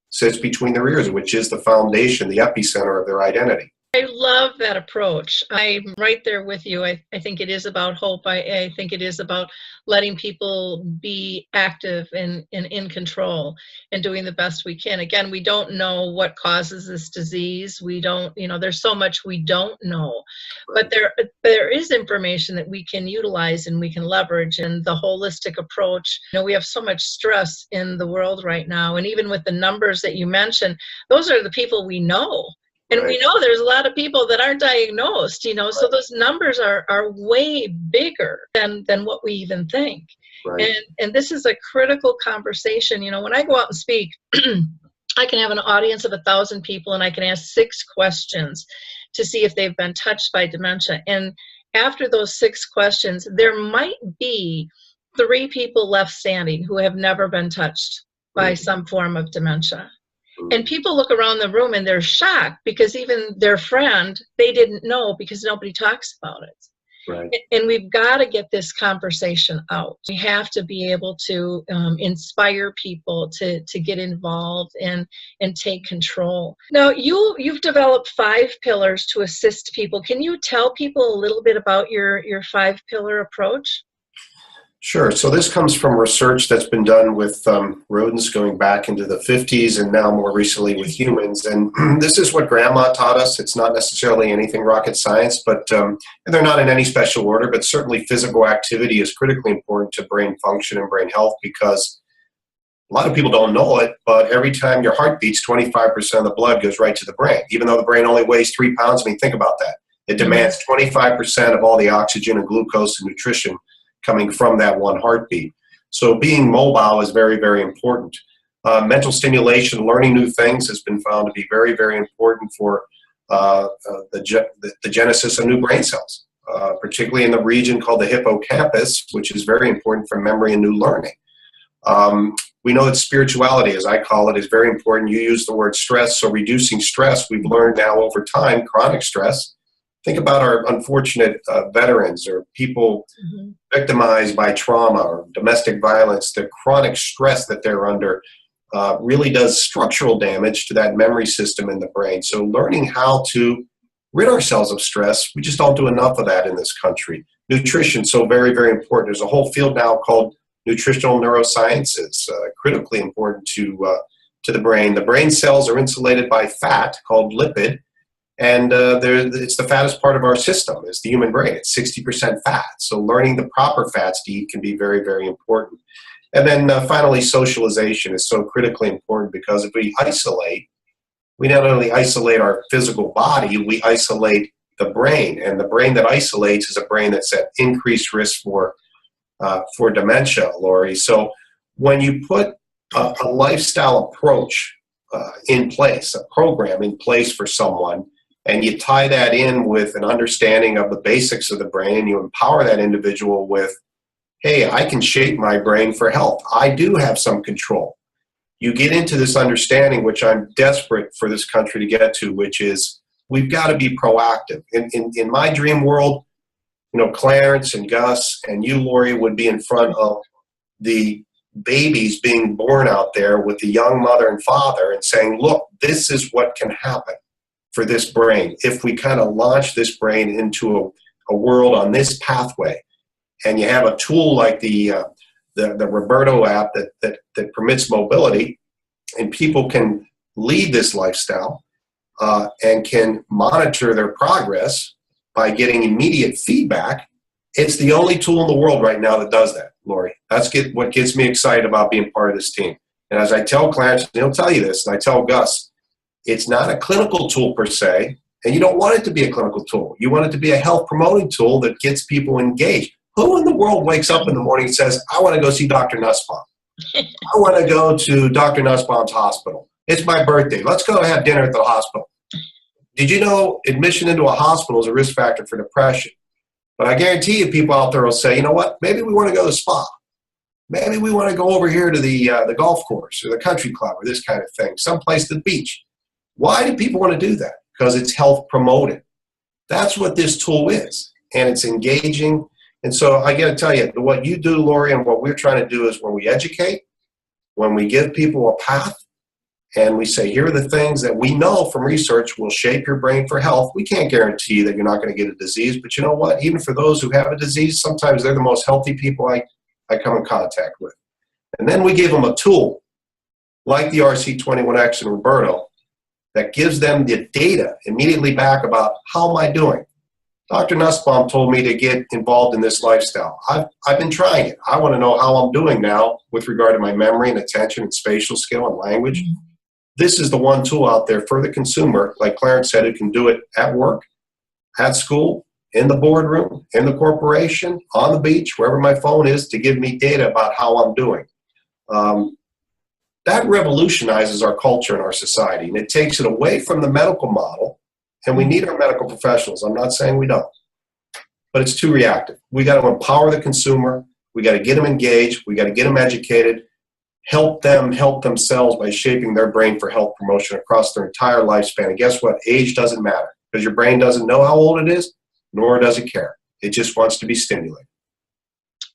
[SPEAKER 4] sits between their ears, which is the foundation, the epicenter of their identity.
[SPEAKER 1] I love that approach. I'm right there with you. I think it is about hope. I think it is about letting people be active and in control and doing the best we can. Again, we don't know what causes this disease. We don't, there's so much we don't know. But there is information that we can utilize and we can leverage, and the holistic approach. We have so much stress in the world right now. And even with the numbers that you mentioned, those are the people we know. And we know there's a lot of people that aren't diagnosed, so those numbers are way bigger than what we even think.
[SPEAKER 4] Right.
[SPEAKER 1] And this is a critical conversation. When I go out and speak, I can have an audience of 1,000 people, and I can ask 6 questions to see if they've been touched by dementia. And after those 6 questions, there might be 3 people left standing who have never been touched by some form of dementia. And people look around the room and they're shocked, because even their friend, they didn't know, because nobody talks about it.
[SPEAKER 4] Right.
[SPEAKER 1] And we've got to get this conversation out. We have to be able to inspire people to get involved and take control. Now, you've developed 5 pillars to assist people. Can you tell people a little bit about your 5-pillar approach?
[SPEAKER 4] Sure. So this comes from research that's been done with rodents going back into the 50s, and now more recently with humans. And this is what Grandma taught us. It's not necessarily anything rocket science, but and they're not in any special order, but certainly physical activity is critically important to brain function and brain health, because a lot of people don't know it, but every time your heart beats, 25% of the blood goes right to the brain, even though the brain only weighs 3 pounds. I mean, think about that. It demands 25% of all the oxygen and glucose and nutrition coming from that one heartbeat. So being mobile is very, very important. Mental stimulation, learning new things, has been found to be very, very important for the genesis of new brain cells, particularly in the region called the hippocampus, which is very important for memory and new learning. We know that spirituality, as I call it, is very important. You use the word stress, so reducing stress, we've learned now over time, chronic stress. Think about our unfortunate veterans or people victimized by trauma or domestic violence. The chronic stress that they're under really does structural damage to that memory system in the brain. So learning how to rid ourselves of stress, we just don't do enough of that in this country. Nutrition, so very, very important. There's a whole field now called nutritional neuroscience. It's critically important to the brain. The brain cells are insulated by fat called lipid. And it's the fattest part of our system, is the human brain. It's 60% fat. So learning the proper fats to eat can be very, very important. And then finally, socialization is so critically important, because if we isolate, we not only isolate our physical body, we isolate the brain. And the brain that isolates is a brain that's at increased risk for dementia, Lori. So when you put a lifestyle approach in place, a program in place for someone, and you tie that in with an understanding of the basics of the brain, and you empower that individual with, hey, I can shape my brain for health. I do have some control. You get into this understanding, which I'm desperate for this country to get to, which is we've got to be proactive. In my dream world, Clarence and Gus and you, Lori, would be in front of the babies being born out there with the young mother and father and saying, look, this is what can happen for this brain if we kind of launch this brain into a world on this pathway. And you have a tool like the Roberto app that permits mobility, and people can lead this lifestyle and can monitor their progress by getting immediate feedback. It's the only tool in the world right now that does that, Lori. That's what gets me excited about being part of this team. And as I tell Clarence, and he'll tell you this, and I tell Gus, it's not a clinical tool per se, and you don't want it to be a clinical tool. You want it to be a health promoting tool that gets people engaged. Who in the world wakes up in the morning and says, I want to go see Dr. Nussbaum. I want to go to Dr. Nussbaum's hospital. It's my birthday. Let's go have dinner at the hospital. Did you know admission into a hospital is a risk factor for depression? But I guarantee you people out there will say, you know what, maybe we want to go to the spa. Maybe we want to go over here to the golf course or the country club or this kind of thing, someplace to the beach. Why do people want to do that? Because it's health promoting. That's what this tool is, and it's engaging. And so I got to tell you, what you do, Lori, and what we're trying to do is when we educate, when we give people a path, and we say, here are the things that we know from research will shape your brain for health. We can't guarantee that you're not going to get a disease, but you know what? Even for those who have a disease, sometimes they're the most healthy people I come in contact with. And then we give them a tool like the RC21X and Roberto that gives them the data immediately back about how am I doing. Dr. Nussbaum told me to get involved in this lifestyle. I've been trying it. I want to know how I'm doing now with regard to my memory and attention and spatial skill and language. This is the one tool out there for the consumer, like Clarence said, who can do it at work, at school, in the boardroom, in the corporation, on the beach, wherever my phone is, to give me data about how I'm doing. That revolutionizes our culture and our society, and it takes it away from the medical model. And we need our medical professionals. I'm not saying we don't, but it's too reactive. We got to empower the consumer. We got to get them engaged. We got to get them educated, help them help themselves by shaping their brain for health promotion across their entire lifespan. And guess what? Age doesn't matter, because your brain doesn't know how old it is, nor does it care. It just wants to be stimulated.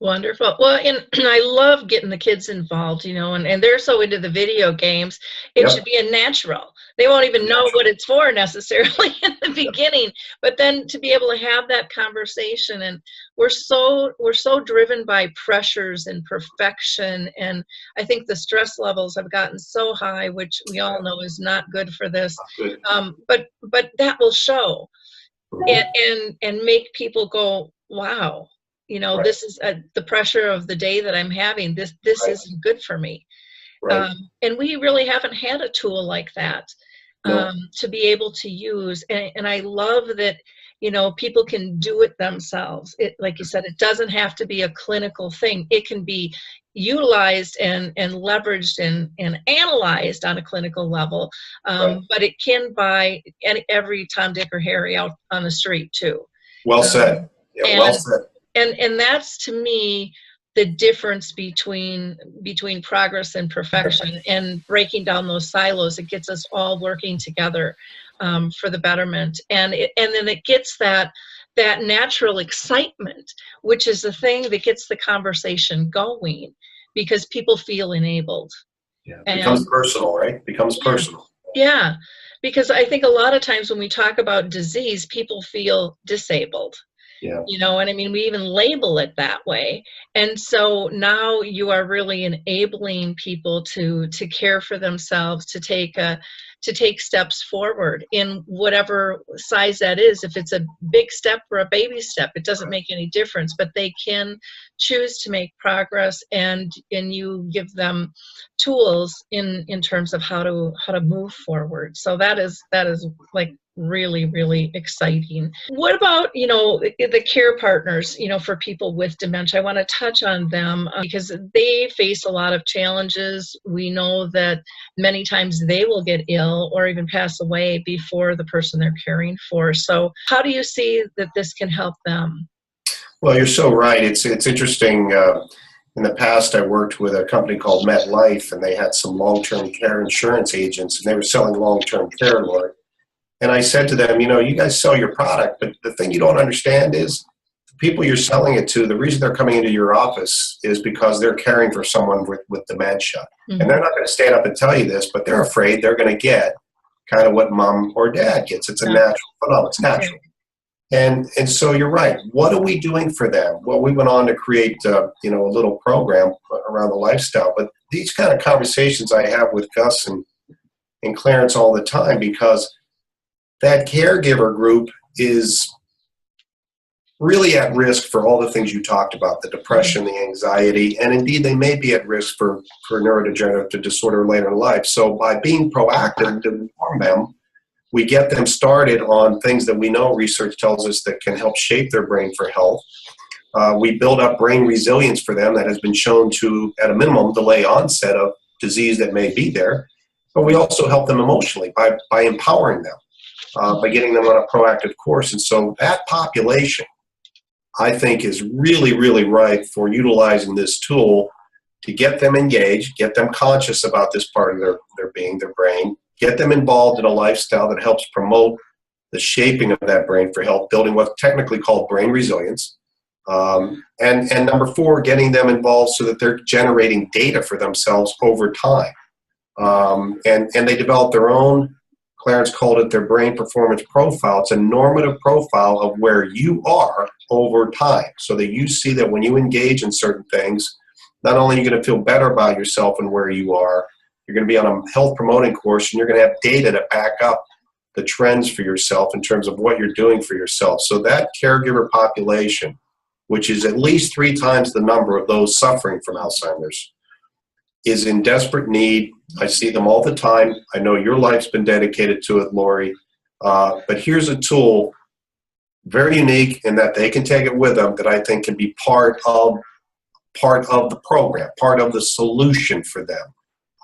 [SPEAKER 1] Wonderful. Well, and I love getting the kids involved, you know, and they're so into the video games. It should be a natural. They won't even know what it's for necessarily in the beginning, but then to be able to have that conversation. And we're so driven by pressures and perfection. And I think the stress levels have gotten so high, which we all know is not good for this. But that will show and make people go, wow. You know, this is the pressure of the day that I'm having. This isn't good for me. And we really haven't had a tool like that to be able to use. And I love that, you know, people can do it themselves. It, like you said, it doesn't have to be a clinical thing. It can be utilized and leveraged and analyzed on a clinical level. But it can by every Tom, Dick, or Harry out on the street too.
[SPEAKER 4] Well said. Yeah, well said.
[SPEAKER 1] And that's, to me, the difference between progress and perfection, and breaking down those silos. It gets us all working together for the betterment, and then it gets that natural excitement, which is the thing that gets the conversation going, because people feel enabled.
[SPEAKER 4] Yeah, it becomes personal, right? Becomes personal.
[SPEAKER 1] Yeah, because I think a lot of times when we talk about disease, people feel disabled.
[SPEAKER 4] Yeah.
[SPEAKER 1] You know, and I mean, we even label it that way. And so now you are really enabling people to care for themselves, to take steps forward in whatever size that is. If it's a big step or a baby step, it doesn't make any difference, but they can choose to make progress, and you give them tools in terms of how to move forward. So that is like really, really exciting. What about, you know, the care partners, you know, for people with dementia? I want to touch on them because they face a lot of challenges. We know that many times they will get ill or even pass away before the person they're caring for. So how do you see that this can help them?
[SPEAKER 4] Well, you're so right. It's interesting. In the past, I worked with a company called MetLife, and they had some long-term care insurance agents, and they were selling long-term care, Lord. And I said to them, you know, you guys sell your product, but the thing you don't understand is the people you're selling it to, the reason they're coming into your office is because they're caring for someone with dementia. And they're not going to stand up and tell you this, but they're afraid they're going to get kind of what mom or dad gets. It's a natural phenomenon. It's natural. And so you're right. What are we doing for them? Well, we went on to create, you know, a little program around the lifestyle. But these kind of conversations I have with Gus and Clarence all the time, because that caregiver group is really at risk for all the things you talked about, the depression, the anxiety, and indeed they may be at risk for neurodegenerative disorder later in life. So by being proactive to inform them, we get them started on things that we know research tells us that can help shape their brain for health. We build up brain resilience for them that has been shown to, at a minimum, delay onset of disease that may be there. But we also help them emotionally by empowering them, by getting them on a proactive course. And so that population, I think, is really, really ripe for utilizing this tool to get them engaged, get them conscious about this part of their being, their brain, get them involved in a lifestyle that helps promote the shaping of that brain for health, building what's technically called brain resilience. And number 4, getting them involved so that they're generating data for themselves over time. And they developed their own, Clarence called it their brain performance profile. It's a normative profile of where you are over time, so that you see that when you engage in certain things, not only are you going to feel better about yourself and where you are, you're going to be on a health promoting course, and you're going to have data to back up the trends for yourself in terms of what you're doing for yourself. So that caregiver population, which is at least 3 times the number of those suffering from Alzheimer's, is in desperate need. I see them all the time. I know your life's been dedicated to it, Lori. But here's a tool, very unique in that they can take it with them, that I think can be part of the program, part of the solution for them.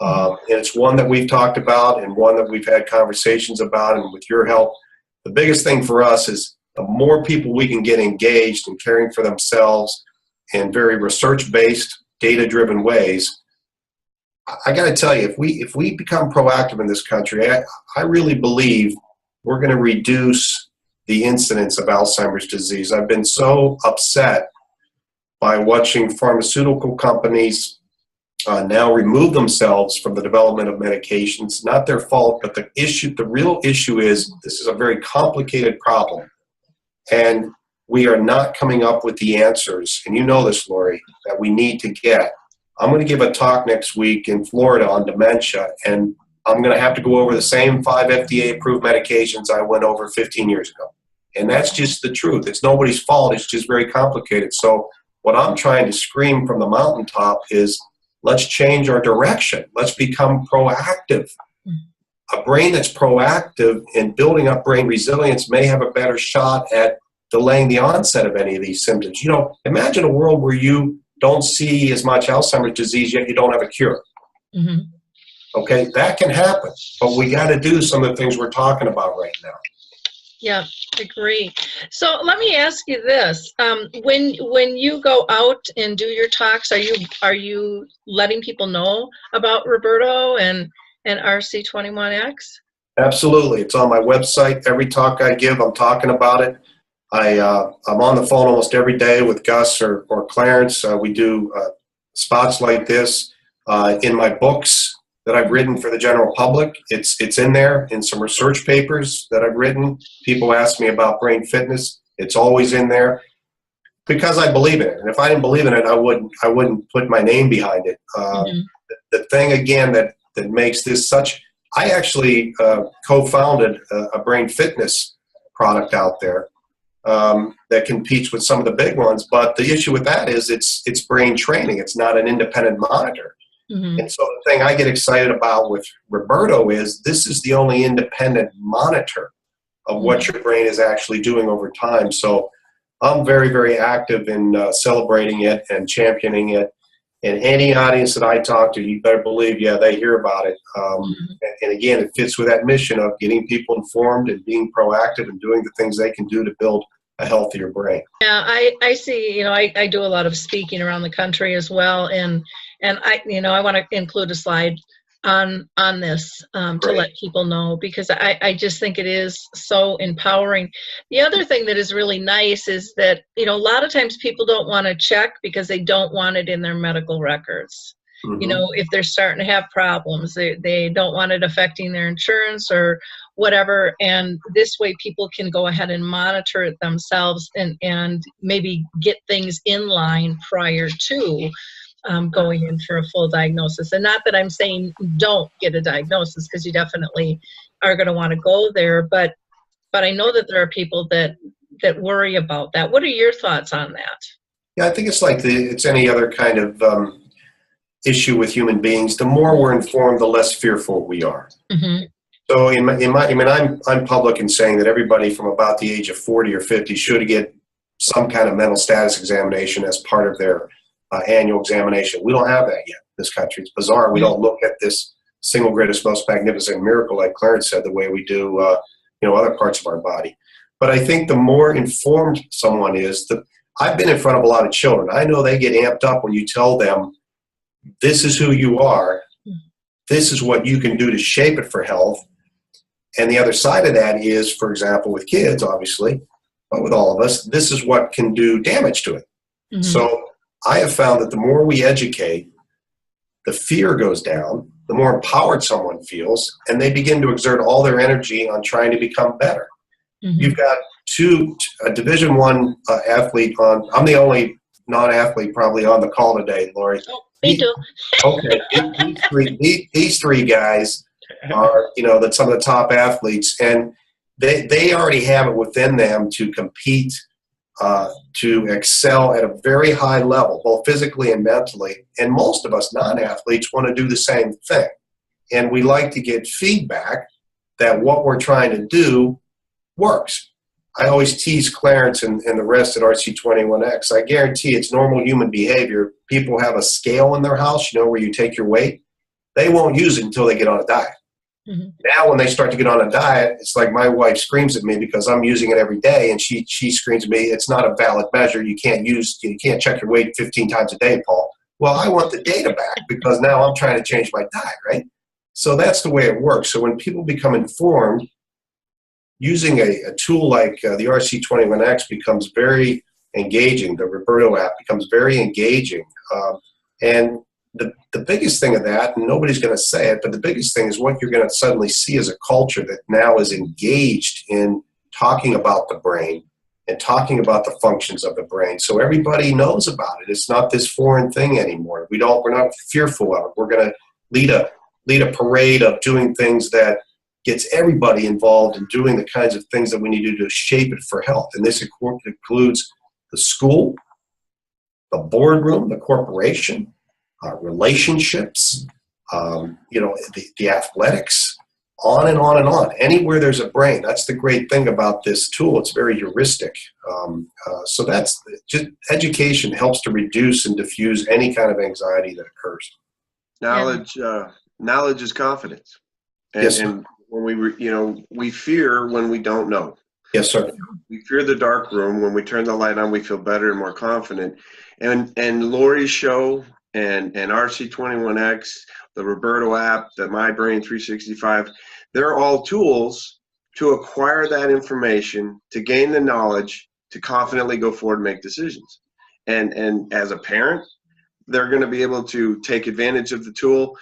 [SPEAKER 4] And it's one that we've talked about and one that we've had conversations about. And with your help, the biggest thing for us is the more people we can get engaged in caring for themselves in very research-based, data-driven ways. I got to tell you, if we become proactive in this country, I really believe we're going to reduce the incidence of Alzheimer's disease. I've been so upset by watching pharmaceutical companies now remove themselves from the development of medications. Not their fault, but the real issue is this is a very complicated problem, and we are not coming up with the answers. And you know this, Lori, that we need to get. I'm going to give a talk next week in Florida on dementia, and I'm going to have to go over the same 5 FDA-approved medications I went over 15 years ago. And that's just the truth. It's nobody's fault. It's just very complicated. So what I'm trying to scream from the mountaintop is, let's change our direction. Let's become proactive. A brain that's proactive in building up brain resilience may have a better shot at delaying the onset of any of these symptoms. You know, imagine a world where you don't see as much Alzheimer's disease, yet you don't have a cure.
[SPEAKER 1] Mm-hmm.
[SPEAKER 4] Okay, that can happen, but we got to do some of the things we're talking about right now.
[SPEAKER 1] Yeah, agree. So let me ask you this: when you go out and do your talks, are you letting people know about Roberto and RC21X?
[SPEAKER 4] Absolutely, it's on my website. Every talk I give, I'm talking about it. I'm on the phone almost every day with Gus or Clarence. We do spots like this in my books that I've written for the general public. It's in there in some research papers that I've written. People ask me about brain fitness. It's always in there because I believe in it. And if I didn't believe in it, I wouldn't put my name behind it. The thing again that makes this such, I actually co-founded a brain fitness product out there that competes with some of the big ones. But the issue with that is it's brain training. It's not an independent monitor. Mm-hmm. And so the thing I get excited about with Roberto is this is the only independent monitor of what your brain is actually doing over time. So I'm very, very active in celebrating it and championing it. And any audience that I talk to, you better believe, yeah, they hear about it. And again, it fits with that mission of getting people informed and being proactive and doing the things they can do to build a healthier brain.
[SPEAKER 1] Yeah, I see, you know, I do a lot of speaking around the country as well. And I want to include a slide on this to let people know, because I just think it is so empowering. The other thing that is really nice is that, you know, a lot of times people don't want to check because they don't want it in their medical records. Mm-hmm. You know, if they're starting to have problems, they don't want it affecting their insurance or whatever. And this way people can go ahead and monitor it themselves and maybe get things in line prior to going in for a full diagnosis. And not that I'm saying don't get a diagnosis, because you definitely are going to want to go there. But I know that there are people that worry about that. What are your thoughts on that?
[SPEAKER 4] Yeah, I think it's like it's any other kind of issue with human beings. The more we're informed, the less fearful we are. Mm-hmm. So I'm public in saying that everybody from about the age of 40 or 50 should get some kind of mental status examination as part of their annual examination. We don't have that yet in this country. It's bizarre. We don't look at this single greatest, most magnificent miracle, like Clarence said, the way we do, other parts of our body. But I think the more informed someone is, I've been in front of a lot of children. I know they get amped up when you tell them, this is who you are. This is what you can do to shape it for health. And the other side of that is, for example, with kids, obviously, but with all of us, this is what can do damage to it. Mm-hmm. So I have found that the more we educate, the fear goes down, the more empowered someone feels, and they begin to exert all their energy on trying to become better.
[SPEAKER 1] Mm-hmm.
[SPEAKER 4] You've got a Division I athlete on. I'm the only non-athlete probably on the call today, Lori.
[SPEAKER 1] Oh, me too.
[SPEAKER 4] Okay, these three guys are, that some of the top athletes, and they already have it within them to compete, to excel at a very high level, both physically and mentally. And most of us non-athletes want to do the same thing. And we like to get feedback that what we're trying to do works. I always tease Clarence and the rest at RC21X. I guarantee it's normal human behavior. People have a scale in their house, where you take your weight. They won't use it until they get on a diet. Mm-hmm. Now when they start to get on a diet, it's like my wife screams at me because I'm using it every day, and she screams at me, it's not a valid measure. You can't check your weight 15 times a day, Paul. Well, I want the data back because now I'm trying to change my diet, right? So that's the way it works. So when people become informed, using a tool like the RC21X becomes very engaging. The Roberto app becomes very engaging. And the biggest thing of that, and nobody's going to say it, but the biggest thing is what you're going to suddenly see as a culture that now is engaged in talking about the brain and talking about the functions of the brain. So everybody knows about it. It's not this foreign thing anymore. We're not fearful of it. We're going to lead a parade of doing things that gets everybody involved in doing the kinds of things that we need to do to shape it for health. And this includes the school, the boardroom, the corporation, relationships, the athletics, on and on and on. Anywhere there's a brain. That's the great thing about this tool. It's very heuristic. So that's just education helps to reduce and diffuse any kind of anxiety that occurs.
[SPEAKER 5] Knowledge is confidence. And,
[SPEAKER 4] yes, sir.
[SPEAKER 5] And when we fear when we don't know.
[SPEAKER 4] Yes, sir.
[SPEAKER 5] We fear the dark room. When we turn the light on, we feel better and more confident. And Lori's show and RC21X, the Roberto app, the My Brain 365, they're all tools to acquire that information, to gain the knowledge, to confidently go forward and make decisions. And as a parent, they're going to be able to take advantage of the tool.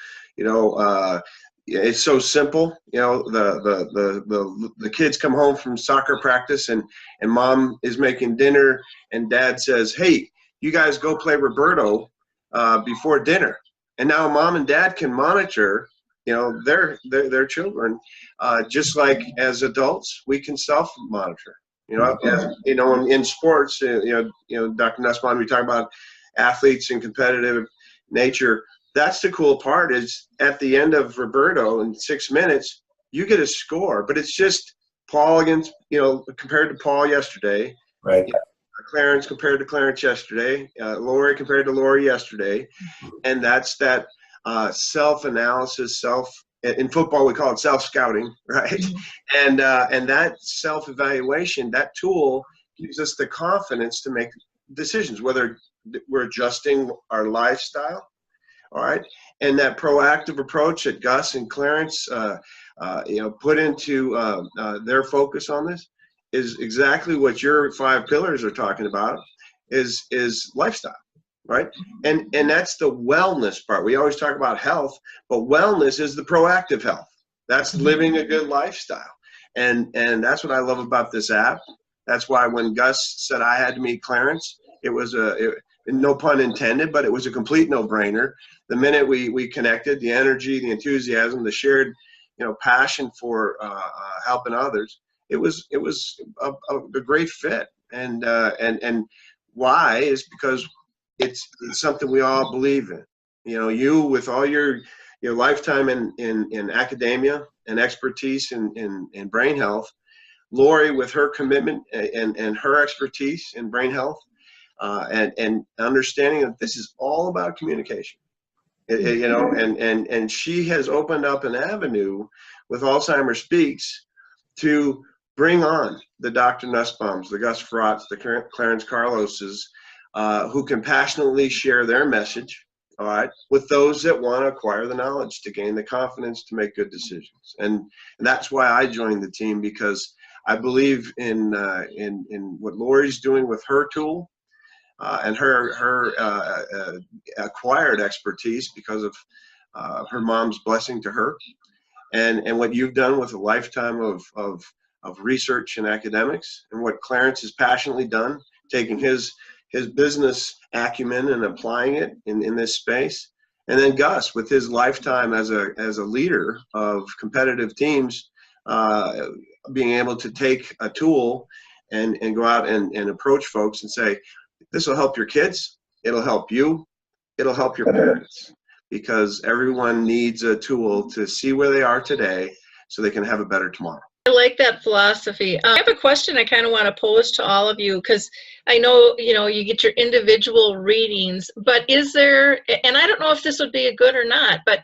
[SPEAKER 5] It's so simple. The kids come home from soccer practice and mom is making dinner and dad says, hey, you guys go play Roberto before dinner. And now mom and dad can monitor, their children, just like as adults, we can self-monitor. In sports, Dr. Nussbaum, we talk about athletes and competitive nature. That's the cool part is at the end of Roberto in 6 minutes, you get a score, but it's just Paul against, compared to Paul yesterday.
[SPEAKER 4] Right.
[SPEAKER 5] Clarence compared to Clarence yesterday. Lori compared to Lori yesterday. And that's that self-analysis, in football we call it self-scouting, right? Mm-hmm. And that self-evaluation, that tool gives us the confidence to make decisions, whether we're adjusting our lifestyle. All right, and that proactive approach that Gus and Clarence, put into their focus on this is exactly what your 5 pillars are talking about. Is lifestyle, right? And that's the wellness part. We always talk about health, but wellness is the proactive health. That's living a good lifestyle, and that's what I love about this app. That's why when Gus said I had to meet Clarence, it was no pun intended, but it was a complete no-brainer. The minute we connected, the energy, the enthusiasm, the shared, passion for helping others, it was a great fit. And why is because it's something we all believe in. You with all your lifetime in academia and expertise in brain health, Lori with her commitment and her expertise in brain health. And understanding that this is all about communication, and she has opened up an avenue with Alzheimer Speaks to bring on the Dr. Nussbaums, the Gus Frerottes, the Clarence Carloses, who can passionately share their message, all right, with those that want to acquire the knowledge to gain the confidence to make good decisions. And that's why I joined the team, because I believe in what Lori's doing with her tool. And her acquired expertise because of her mom's blessing to her. And what you've done with a lifetime of research and academics, and what Clarence has passionately done, taking his business acumen and applying it in this space. And then Gus, with his lifetime as a leader of competitive teams, being able to take a tool and go out and approach folks and say, this will help your kids, it'll help you, it'll help your parents, because everyone needs a tool to see where they are today so they can have a better tomorrow.
[SPEAKER 1] I like that philosophy. I have a question I kind of want to pose to all of you, because I know, you get your individual readings, but is there, and I don't know if this would be a good or not, but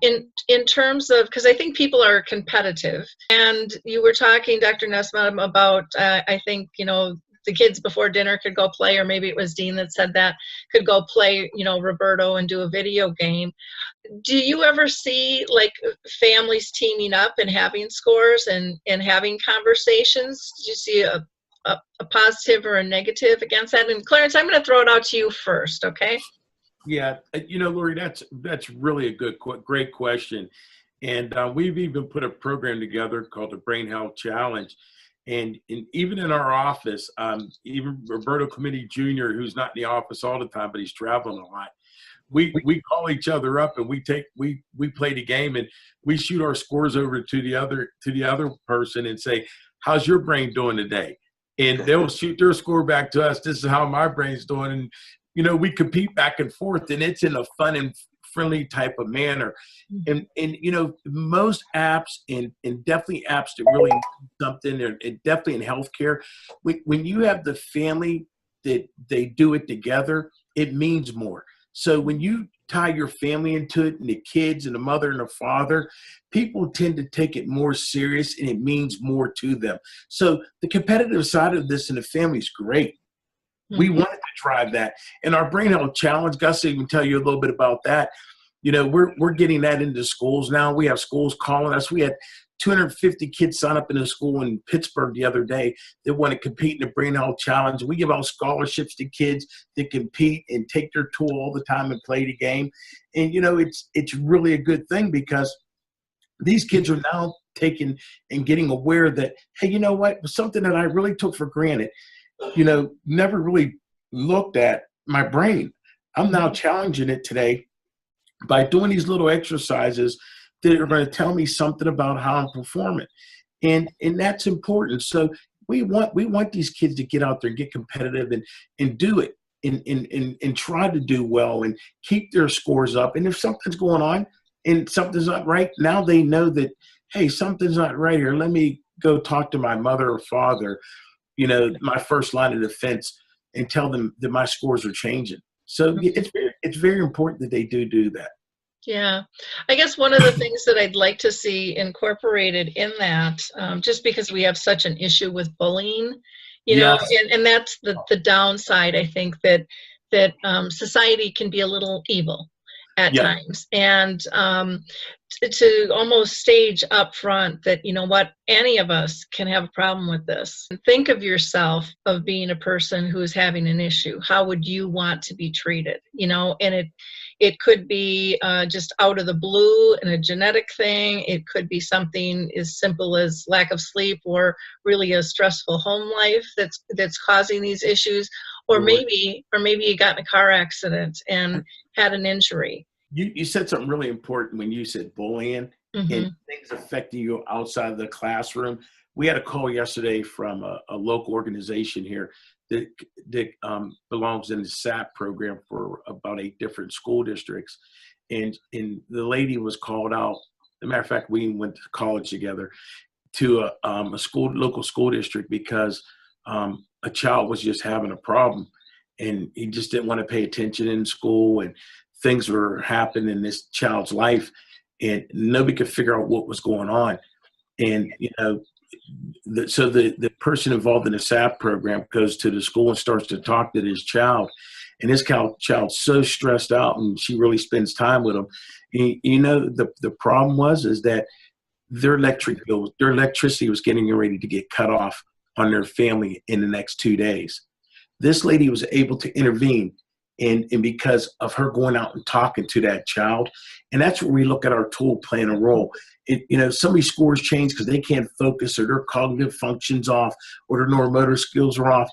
[SPEAKER 1] in terms of, because I think people are competitive, and you were talking, Dr. Nussbaum, about, I think, the kids before dinner could go play, or maybe it was Dean that said that, could go play, Roberto and do a video game. Do you ever see like families teaming up and having scores and having conversations? Do you see a positive or a negative against that? And Clarence, I'm going to throw it out to you first, okay?
[SPEAKER 2] Yeah, Lori, that's really a great question. And we've even put a program together called the Brain Health Challenge. And even in our office, even Roberto Committee Jr., who's not in the office all the time, but he's traveling a lot, we call each other up and we play the game, and we shoot our scores over to the other person and say, how's your brain doing today? And they'll shoot their score back to us. This is how my brain's doing. And, we compete back and forth, and it's in a fun and friendly type of manner. And most apps and definitely apps that really do something, and definitely in healthcare, when you have the family that they do it together, it means more. So when you tie your family into it, and the kids and the mother and the father, people tend to take it more serious, and it means more to them. So the competitive side of this in the family is great. We wanted to drive that. And our Brain Health Challenge, Gus can tell you a little bit about that. We're getting that into schools now. We have schools calling us. We had 250 kids sign up in a school in Pittsburgh the other day that want to compete in the Brain Health Challenge. We give out scholarships to kids that compete and take their tool all the time and play the game. And, it's really a good thing, because these kids are now taking and getting aware that, hey, you know what, something that I really took for granted, never really looked at my brain. I'm now challenging it today by doing these little exercises that are going to tell me something about how I'm performing. And that's important. So we want these kids to get out there and get competitive and do it and try to do well and keep their scores up. And if something's going on and something's not right, now they know that, hey, something's not right here. Let me go talk to my mother or father, my first line of defense, and tell them that my scores are changing. So it's very important that they do that.
[SPEAKER 1] Yeah, I guess one of the things that I'd like to see incorporated in that, just because we have such an issue with bullying, and that's the downside. I think that society can be a little evil at times, and to almost stage up front that, any of us can have a problem with this. Think of yourself of being a person who's having an issue. How would you want to be treated? And it could be just out of the blue and a genetic thing. It could be something as simple as lack of sleep, or really a stressful home life that's causing these issues. Or maybe you got in a car accident and had an injury.
[SPEAKER 2] You said something really important when you said bullying and things affecting you outside of the classroom. We had a call yesterday from a local organization here that belongs in the SAP program for about 8 different school districts. And the lady was called out. As a matter of fact, we went to college together, to a local school district, because a child was just having a problem, and he just didn't want to pay attention in school, and things were happening in this child's life, and nobody could figure out what was going on. And, so the person involved in the SAP program goes to the school and starts to talk to this child, and this child's so stressed out, and she really spends time with him. And, the problem is that their electricity was getting ready to get cut off on their family in the next 2 days. This lady was able to intervene and because of her going out and talking to that child. And that's where we look at our tool playing a role. Somebody's scores change because they can't focus, or their cognitive functions off, or their neuromotor skills are off.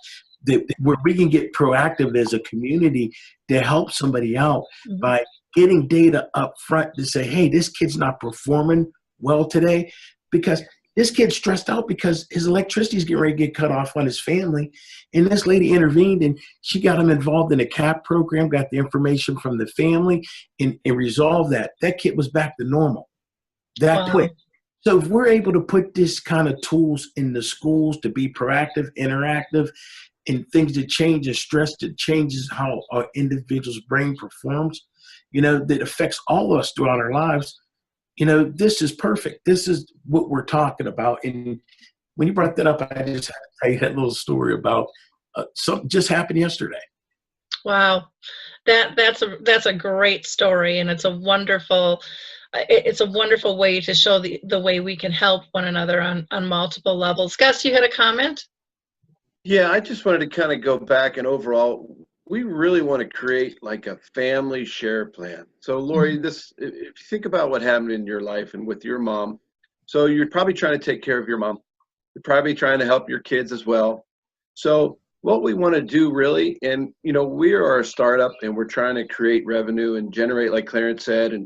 [SPEAKER 2] Where we can get proactive as a community to help somebody out by getting data up front to say, hey, this kid's not performing well today because this kid's stressed out because his electricity's getting ready to get cut off on his family. And this lady intervened, and she got him involved in a CAP program, got the information from the family, and resolved that. That kid was back to normal that quick. So if we're able to put this kind of tools in the schools to be proactive, interactive, and things that change, and stress that changes how our individual's brain performs, that affects all of us throughout our lives, this is perfect. This is what we're talking about. And when you brought that up, I just had to tell you that little story about something just happened yesterday.
[SPEAKER 1] Wow. That's a great story, and it's a wonderful way to show the way we can help one another on multiple levels. Gus, you had a comment?
[SPEAKER 3] Yeah, I just wanted to kind of go back, and overall, we really want to create like a family share plan. So Lori, if you think about what happened in your life and with your mom, so you're probably trying to take care of your mom. You're probably trying to help your kids as well. So what we want to do really, and we are a startup and we're trying to create revenue and generate, like Clarence said,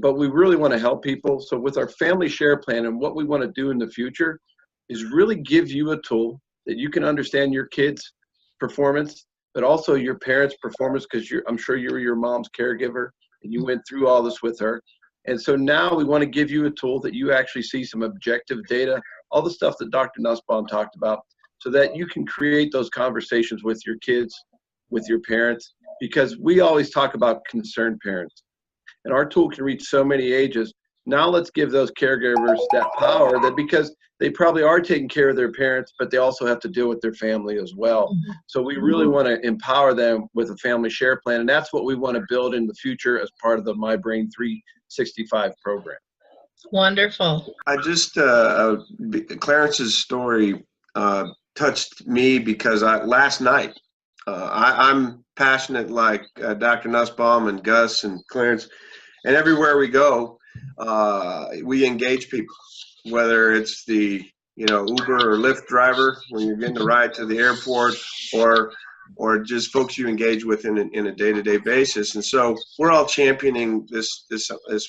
[SPEAKER 3] but we really want to help people. So with our family share plan, and what we want to do in the future is really give you a tool that you can understand your kids' performance, but also your parents' performance, because I'm sure you were your mom's caregiver and you went through all this with her. And so now we want to give you a tool that you actually see some objective data, all the stuff that Dr. Nussbaum talked about, so that you can create those conversations with your kids, with your parents, because we always talk about concerned parents. And our tool can reach so many ages. Now let's give those caregivers that power, that because they probably are taking care of their parents, but they also have to deal with their family as well. So we really want to empower them with a family share plan. And that's what we want to build in the future as part of the My Brain 365 program.
[SPEAKER 1] Wonderful.
[SPEAKER 5] I just, Clarence's story touched me because last night, I'm passionate like Dr. Nussbaum and Gus and Clarence, and everywhere we go, we engage people, whether it's the Uber or Lyft driver when you're getting a ride to the airport, or just folks you engage with in a day-to-day basis. And so we're all championing this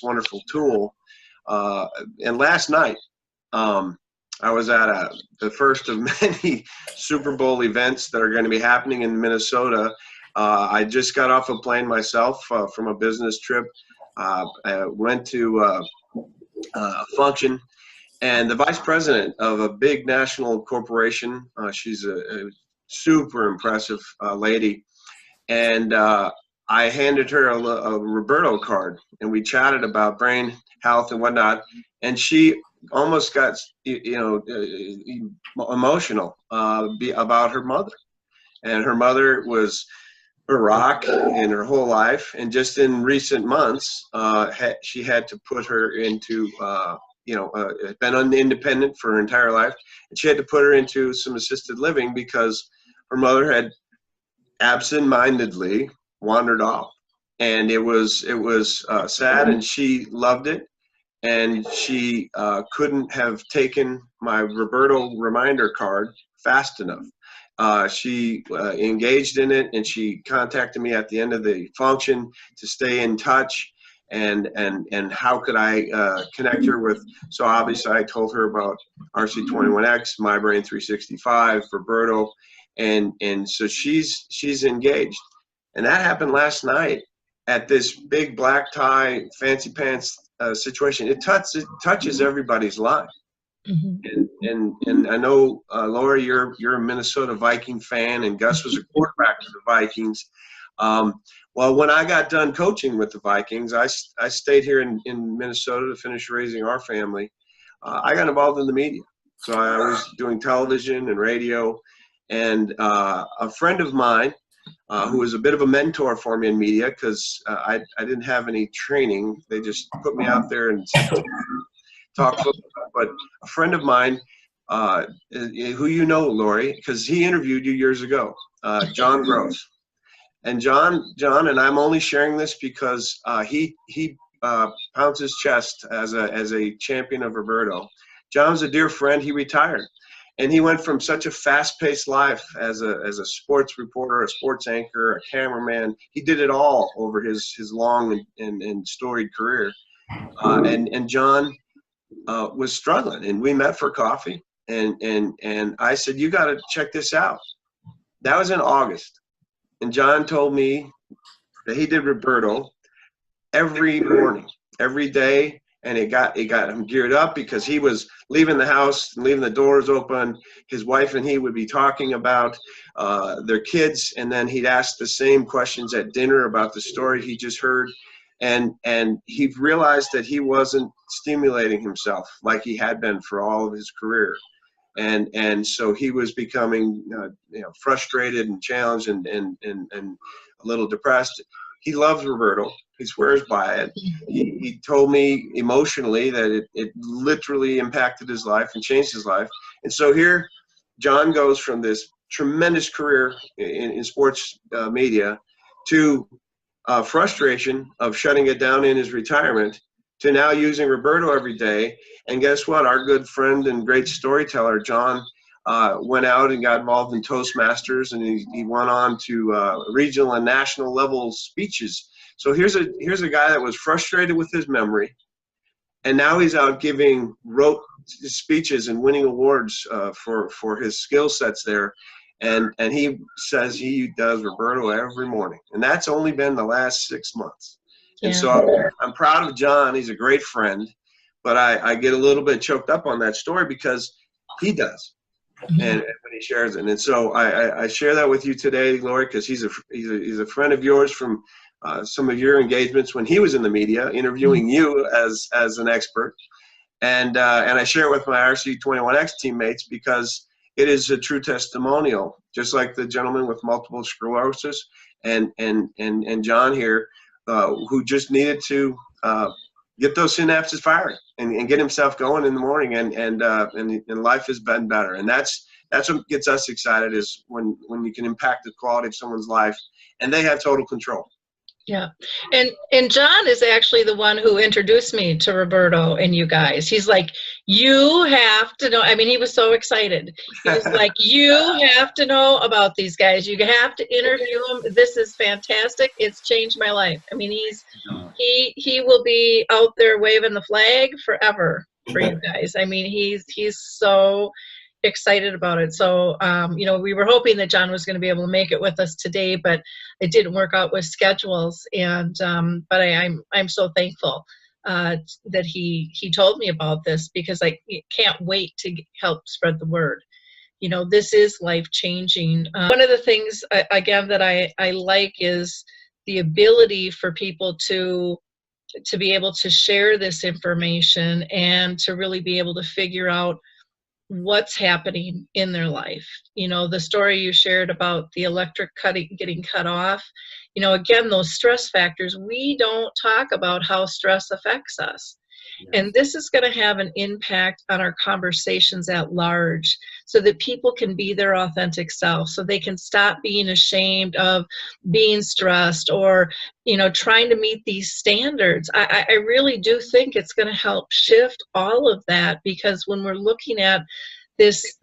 [SPEAKER 5] wonderful tool. And last night, I was at the first of many Super Bowl events that are going to be happening in Minnesota. I just got off a plane myself from a business trip. I went to a function, and the vice president of a big national corporation, she's a super impressive lady, and I handed her a Roberto card, and we chatted about brain health and whatnot, and she almost got emotional about her mother. And her mother was a rock in her whole life, and just in recent months she had to put her into been independent for her entire life, and she had to put her into some assisted living because her mother had absent-mindedly wandered off. And it was sad, and she loved it. And she couldn't have taken my Roberto reminder card fast enough. She engaged in it, and she contacted me at the end of the function to stay in touch, and how could I connect her with. So obviously I told her about RC21X, My Brain 365, Roberto, and so she's engaged. And that happened last night at this big black tie, fancy pants situation. It touches everybody's life. And I know, Laura, you're a Minnesota Viking fan, and Gus was a quarterback for the Vikings. Well, when I got done coaching with the Vikings, I stayed here in Minnesota to finish raising our family. I got involved in the media. So I was doing television and radio, and a friend of mine, who was a bit of a mentor for me in media, because I didn't have any training. They just put me out there and talk football. But a friend of mine, who Lori, because he interviewed you years ago, John Gross. And John, and I'm only sharing this because he pounds his chest as a champion of Roberto. John's a dear friend. He retired, and he went from such a fast-paced life as a sports reporter, a sports anchor, a cameraman. He did it all over his long and storied career. And John was struggling, and we met for coffee, and I said, you got to check this out. That was in August, and John told me that he did Roberto every morning, every day, and it got him geared up because he was leaving the house and leaving the doors open. His wife and he would be talking about their kids, and then he'd ask the same questions at dinner about the story he just heard. And he realized that he wasn't stimulating himself like he had been for all of his career. And so he was becoming frustrated and challenged and a little depressed. He loves Roberto. He swears by it. He told me emotionally that it literally impacted his life and changed his life. And so here John goes from this tremendous career in sports media to frustration of shutting it down in his retirement to now using Roberto every day. And guess what? Our good friend and great storyteller, John, went out and got involved in Toastmasters, and he went on to regional and national level speeches. So here's a guy that was frustrated with his memory, and now he's out giving rote speeches and winning awards for his skill sets there. And he says he does Roberto every morning, and that's only been the last 6 months. And so I'm proud of John. He's a great friend, but I get a little bit choked up on that story because he does, and when he shares it. And so I share that with you today, Lori, because he's a friend of yours from some of your engagements when he was in the media interviewing you as an expert, and I share it with my RC21X teammates because it is a true testimonial, just like the gentleman with multiple sclerosis and John here, who just needed to get those synapses firing and get himself going in the morning, and life has been better. And that's what gets us excited, is when you can impact the quality of someone's life and they have total control.
[SPEAKER 1] Yeah. And John is actually the one who introduced me to Roberto and you guys. He's like, you have to know. I mean, he was so excited. He was like, you have to know about these guys. You have to interview them. This is fantastic. It's changed my life. I mean, he will be out there waving the flag forever for you guys. I mean, he's so excited about it. So we were hoping that John was going to be able to make it with us today, but it didn't work out with schedules. And but I'm so thankful that he told me about this, because I can't wait to help spread the word. This is life-changing. One of the things again that I like is the ability for people to be able to share this information and to really be able to figure out what's happening in their life. The story you shared about the electric getting cut off, again, those stress factors, we don't talk about how stress affects us. And this is going to have an impact on our conversations at large, so that people can be their authentic self, so they can stop being ashamed of being stressed or, trying to meet these standards. I really do think it's going to help shift all of that, because when we're looking at this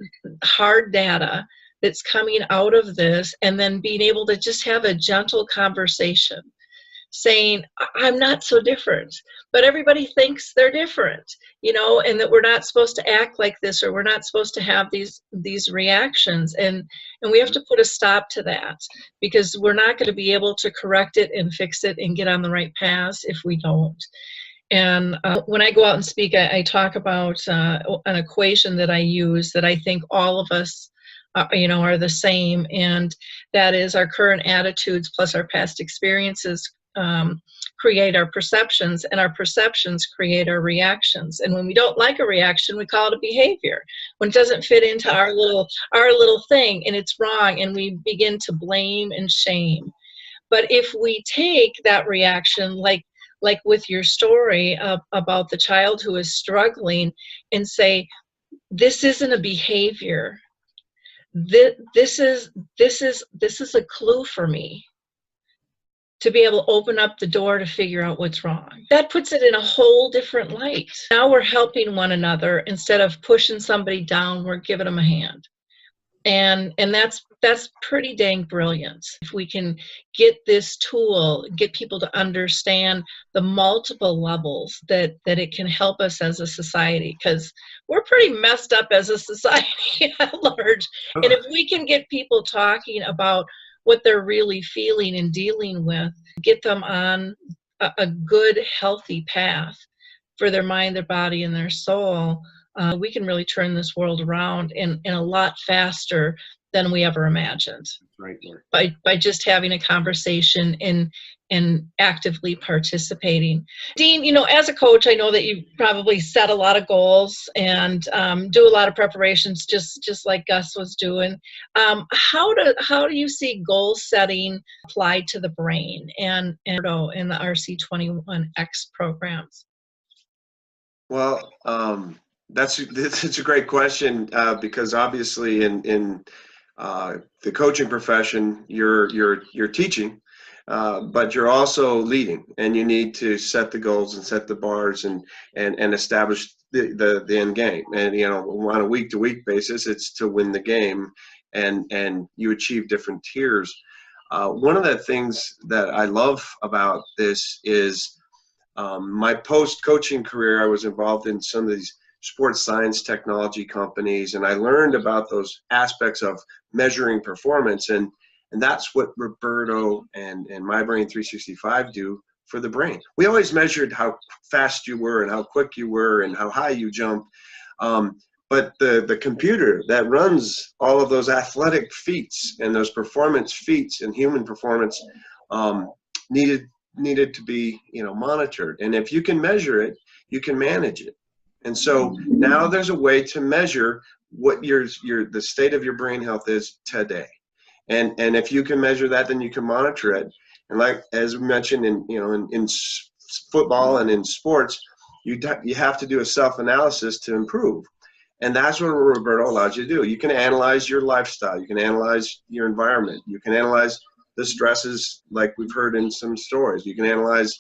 [SPEAKER 1] hard data that's coming out of this, and then being able to just have a gentle conversation, saying, I'm not so different, but everybody thinks they're different, and that we're not supposed to act like this, or we're not supposed to have these reactions. And we have to put a stop to that, because we're not going to be able to correct it and fix it and get on the right path if we don't. And when I go out and speak, I talk about an equation that I use that I think all of us are the same, and that is our current attitudes plus our past experiences create our perceptions, and our perceptions create our reactions. And when we don't like a reaction, we call it a behavior. When it doesn't fit into our little thing, and it's wrong, and we begin to blame and shame. But if we take that reaction, like with your story about the child who is struggling, and say, this isn't a behavior. This is a clue for me. to be able to open up the door to figure out what's wrong. That puts it in a whole different light. Now we're helping one another. Instead of pushing somebody down, we're giving them a hand. And that's pretty dang brilliant. If we can get this tool, get people to understand the multiple levels that it can help us as a society, because we're pretty messed up as a society at large. And if we can get people talking about what they're really feeling and dealing with, get them on a good, healthy path for their mind, their body, and their soul, we can really turn this world around in a lot faster than we ever imagined.
[SPEAKER 2] Right.
[SPEAKER 1] By just having a conversation and actively participating. Dean, you know, as a coach, I know that you probably set a lot of goals and do a lot of preparations, just like Gus was doing. How do you see goal setting applied to the brain and in the RC21X programs?
[SPEAKER 5] Well, that's a great question, because obviously in the coaching profession, you're teaching, but you're also leading, and you need to set the goals and set the bars and establish the end game. And you know, on a week-to-week basis, it's to win the game, and you achieve different tiers. One of the things that I love about this is my post-coaching career. I was involved in some of these sports science technology companies, and I learned about those aspects of measuring performance, and that's what Roberto and MyBrain 365 do for the brain. We always measured how fast you were and how quick you were and how high you jumped, but the computer that runs all of those athletic feats and those performance feats and human performance needed to be, you know, monitored. And if you can measure it, you can manage it. And so now there's a way to measure what the state of your brain health is today. And if you can measure that, then you can monitor it. And like, as we mentioned in football and in sports, you have to do a self-analysis to improve. And that's what Roberto allows you to do. You can analyze your lifestyle. You can analyze your environment. You can analyze the stresses, like we've heard in some stories. You can analyze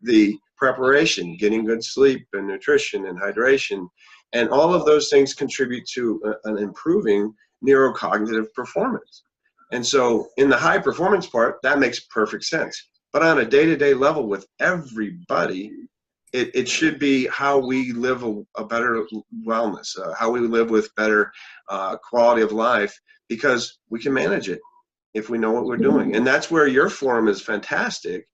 [SPEAKER 5] the preparation, getting good sleep and nutrition and hydration. And all of those things contribute to an improving neurocognitive performance. And so in the high performance part, that makes perfect sense. But on a day-to-day level with everybody, it should be how we live a better wellness, how we live with better quality of life, because we can manage it if we know what we're doing. And that's where your forum is fantastic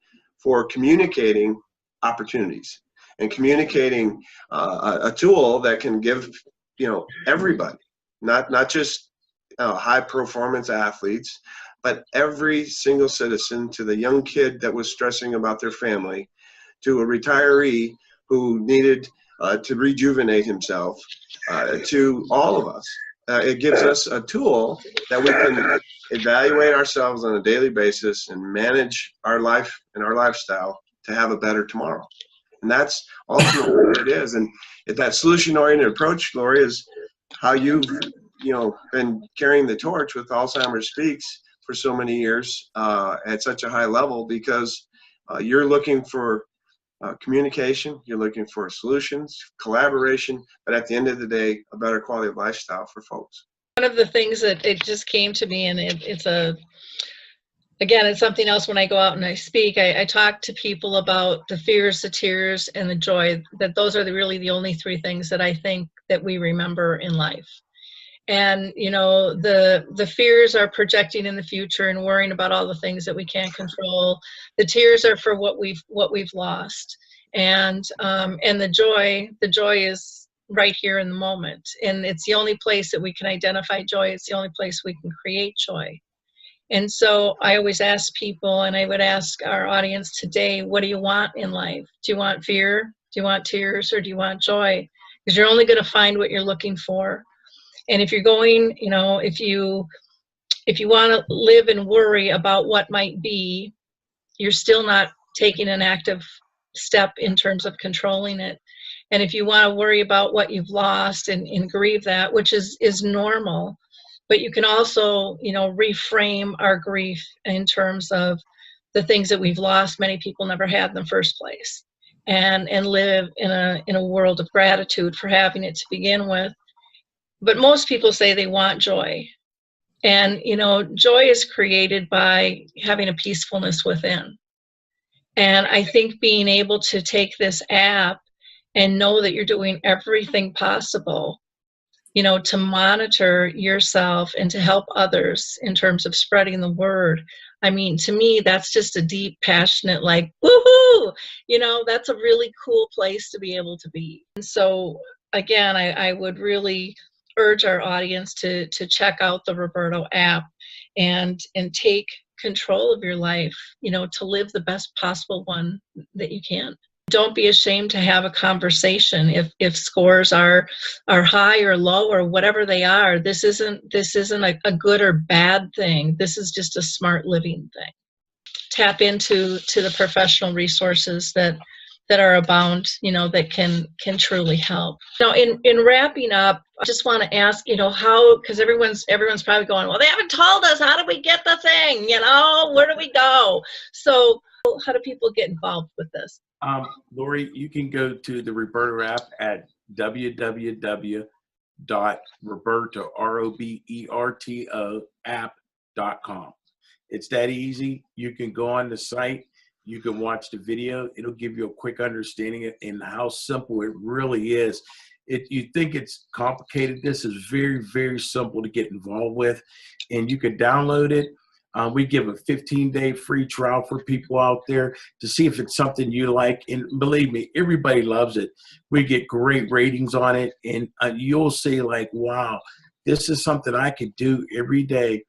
[SPEAKER 5] for communicating opportunities and communicating a tool that can give, you know, everybody, not just high performance athletes, but every single citizen, to the young kid that was stressing about their family, to a retiree who needed to rejuvenate himself, to all of us. It gives us a tool that we can evaluate ourselves on a daily basis and manage our life and our lifestyle to have a better tomorrow. And that's ultimately what it is. And that solution-oriented approach, Lori, is how you've been carrying the torch with Alzheimer's Speaks for so many years at such a high level, because you're looking for communication, you're looking for solutions, collaboration, but at the end of the day, a better quality of lifestyle for folks.
[SPEAKER 1] One of the things that it just came to me, and it's something else when I go out and I speak, I talk to people about the fears, the tears, and the joy, that those are really the only three things that I think that we remember in life. And, you know, the fears are projecting in the future and worrying about all the things that we can't control. The tears are for what we've lost. And the joy is right here in the moment. And it's the only place that we can identify joy. It's the only place we can create joy. And so I always ask people, and I would ask our audience today, what do you want in life? Do you want fear? Do you want tears? Or do you want joy? Because you're only going to find what you're looking for. And if you're going, you know, if you want to live and worry about what might be, you're still not taking an active step in terms of controlling it. And if you want to worry about what you've lost and grieve that, which is normal, but you can also, you know, reframe our grief in terms of the things that we've lost many people never had in the first place, and live in a world of gratitude for having it to begin with. But most people say they want joy. And, you know, joy is created by having a peacefulness within. And I think being able to take this app and know that you're doing everything possible, you know, to monitor yourself and to help others in terms of spreading the word. I mean, to me, that's just a deep, passionate, like, woohoo, you know, that's a really cool place to be able to be. And so, again, I would really urge our audience to check out the Roberto app and take control of your life, you know, to live the best possible one that you can. Don't be ashamed to have a conversation. If scores are high or low or whatever they are, this isn't a good or bad thing. This is just a smart living thing. Tap into the professional resources that are abound, you know, that can truly help. Now, in wrapping up, I just want to ask, you know, how, because everyone's probably going, well, they haven't told us, how do we get the thing? You know, where do we go? So how do people get involved with this?
[SPEAKER 2] Lori, you can go to the Roberto app at www.roberto, app.com. It's that easy. You can go on the site. You can watch the video. It'll give you a quick understanding in how simple it really is. You think it's complicated. This is very, very simple to get involved with, and you can download it. We give a 15-day free trial for people out there to see if it's something you like. And believe me, everybody loves it. We get great ratings on it, and you'll see like, wow, this is something I could do every day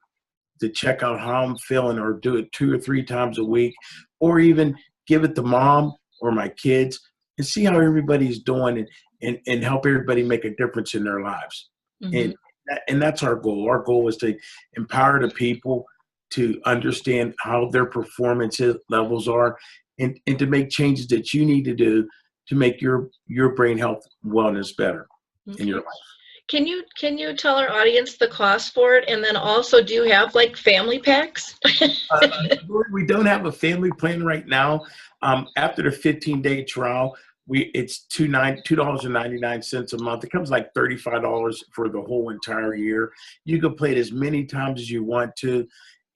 [SPEAKER 2] to check out how I'm feeling, or do it 2 or 3 times a week, or even give it to mom or my kids and see how everybody's doing, and help everybody make a difference in their lives. Mm-hmm. And that's our goal. Our goal is to empower the people to understand how their performance levels are, and to make changes that you need to do to make your brain health wellness better in your life.
[SPEAKER 1] Can you tell our audience the cost for it? And then also, do you have like family packs?
[SPEAKER 2] We don't have a family plan right now. After the 15-day trial, it's $2.99 a month. It comes like $35 for the whole entire year. You can play it as many times as you want to,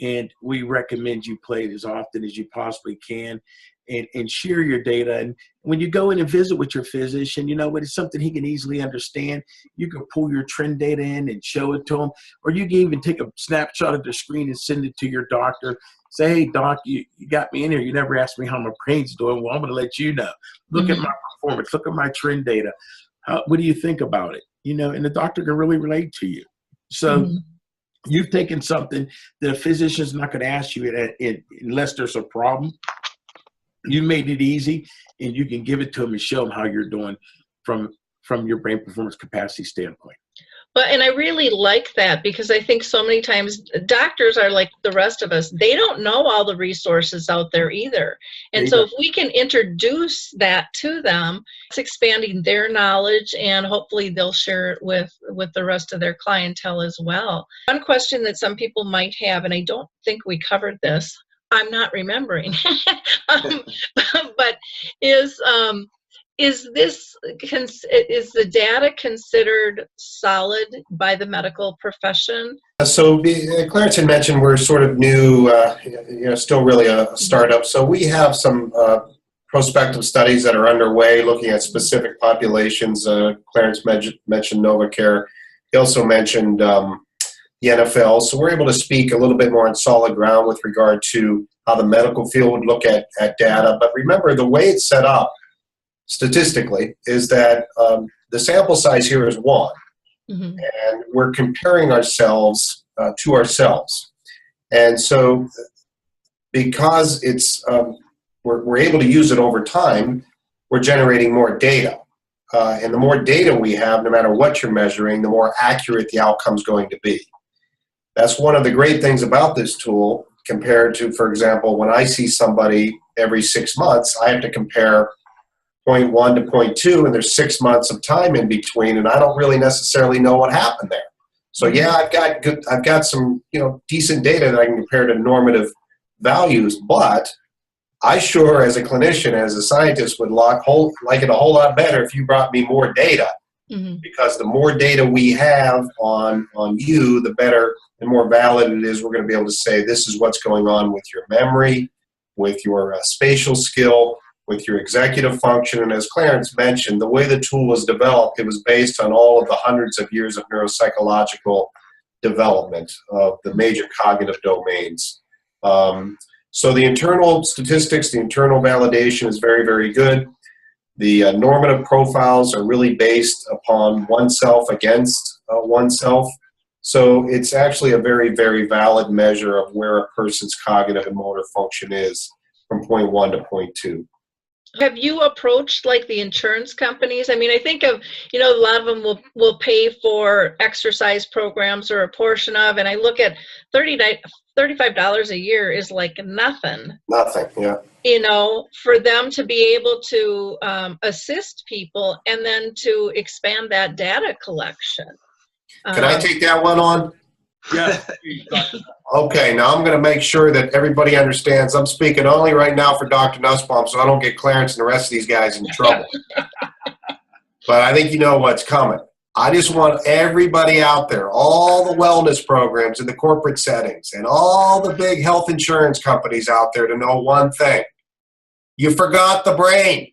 [SPEAKER 2] and we recommend you play it as often as you possibly can, and share your data. And when you go in and visit with your physician, you know what, it's something he can easily understand. You can pull your trend data in and show it to him, or you can even take a snapshot of the screen and send it to your doctor. Say, hey, doc, you got me in here. You never asked me how my brain's doing. Well, I'm going to let you know. Look at my performance. Look at my trend data. What do you think about it? You know, and the doctor can really relate to you. So you've taken something that a physician's not going to ask you unless there's a problem. You made it easy, and you can give it to them and show them how you're doing from your brain performance capacity standpoint.
[SPEAKER 1] And I really like that, because I think so many times doctors are like the rest of us. They don't know all the resources out there either. And so if we can introduce that to them, it's expanding their knowledge, and hopefully they'll share it with the rest of their clientele as well. One question that some people might have, and I don't think we covered this, I'm not remembering, but is the data considered solid by the medical profession?
[SPEAKER 4] So Clarence had mentioned we're sort of new, still really a startup. So we have some prospective studies that are underway looking at specific populations. Clarence mentioned NovaCare. He also mentioned the NFL. So we're able to speak a little bit more on solid ground with regard to how the medical field would look at data. But remember, the way it's set up statistically is that the sample size here is 1. And we're comparing ourselves to ourselves. And so because it's we're able to use it over time, we're generating more data. And the more data we have, no matter what you're measuring, the more accurate the outcome's going to be. That's one of the great things about this tool compared to, for example, when I see somebody every 6 months, I have to compare point 1 to point 2, and there's 6 months of time in between, and I don't really necessarily know what happened there. So yeah, I've got some decent data that I can compare to normative values, but I sure, as a clinician, as a scientist, would like it a whole lot better if you brought me more data. Mm-hmm. Because the more data we have on you, the better and more valid it is. We're going to be able to say this is what's going on with your memory, with your spatial skill, with your executive function. And as Clarence mentioned, the way the tool was developed, it was based on all of the hundreds of years of neuropsychological development of the major cognitive domains. So the internal statistics, the internal validation is very, very good. The normative profiles are really based upon oneself against oneself. So it's actually a very, very valid measure of where a person's cognitive and motor function is from point 1 to point 2.
[SPEAKER 1] Have you approached like the insurance companies? I mean, I think of, a lot of them will pay for exercise programs or a portion of, and I look at $35 a year is like nothing.
[SPEAKER 4] Nothing, yeah.
[SPEAKER 1] For them to be able to assist people and then to expand that data collection.
[SPEAKER 4] Can I take that one on?
[SPEAKER 2] Yeah.
[SPEAKER 4] Okay, now I'm going to make sure that everybody understands. I'm speaking only right now for Dr. Nussbaum, so I don't get Clarence and the rest of these guys in trouble. But I think you know what's coming. I just want everybody out there, all the wellness programs in the corporate settings and all the big health insurance companies out there to know one thing. You forgot the brain.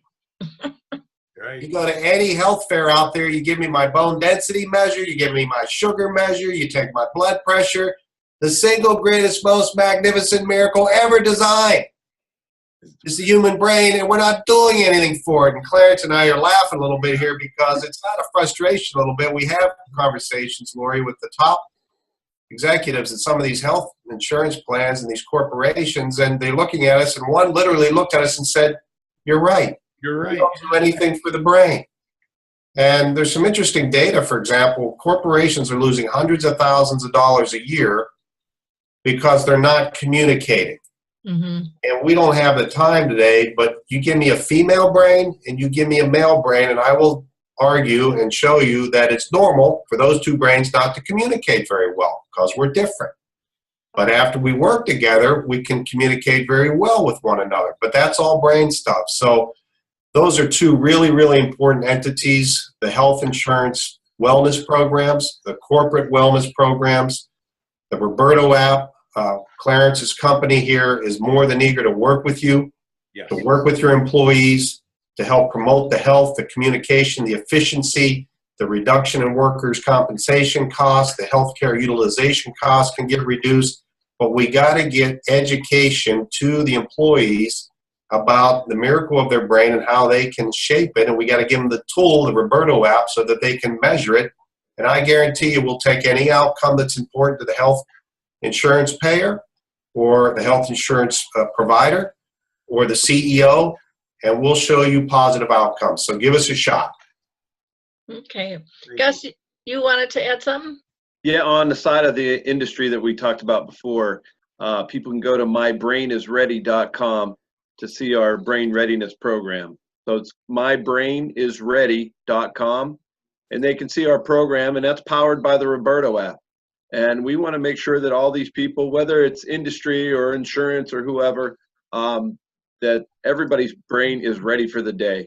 [SPEAKER 2] Right.
[SPEAKER 4] You go to any health fair out there, you give me my bone density measure, you give me my sugar measure, you take my blood pressure. The single greatest, most magnificent miracle ever designed is the human brain, and we're not doing anything for it. And Clarence and I are laughing a little bit here because it's not a frustration a little bit. We have conversations, Lori, with the top executives at some of these health insurance plans and these corporations, and they're looking at us, and one literally looked at us and said, "You're right.
[SPEAKER 2] You're right.
[SPEAKER 4] We don't do anything for the brain." And there's some interesting data. For example, corporations are losing hundreds of thousands of dollars a year because they're not communicating. Mm-hmm. And we don't have the time today, but you give me a female brain and you give me a male brain, and I will argue and show you that it's normal for those two brains not to communicate very well because we're different. But after we work together, we can communicate very well with one another. But that's all brain stuff. So those are two really, really important entities: the health insurance wellness programs, the corporate wellness programs. The Roberto app, Clarence's company here, is more than eager to work with you, yes, to work with your employees, to help promote the health, the communication, the efficiency, the reduction in workers' compensation costs, the healthcare utilization costs can get reduced. But we got to get education to the employees about the miracle of their brain and how they can shape it. And we got to give them the tool, the Roberto app, so that they can measure it. And I guarantee you we'll take any outcome that's important to the health insurance payer or the health insurance provider or the CEO, and we'll show you positive outcomes. So give us a shot.
[SPEAKER 1] Okay. Gus, you wanted to add something?
[SPEAKER 3] Yeah, on the side of the industry that we talked about before, people can go to mybrainisready.com to see our brain readiness program. So it's mybrainisready.com. And they can see our program, and that's powered by the Roberto app. And we want to make sure that all these people, whether it's industry or insurance or whoever, that everybody's brain is ready for the day.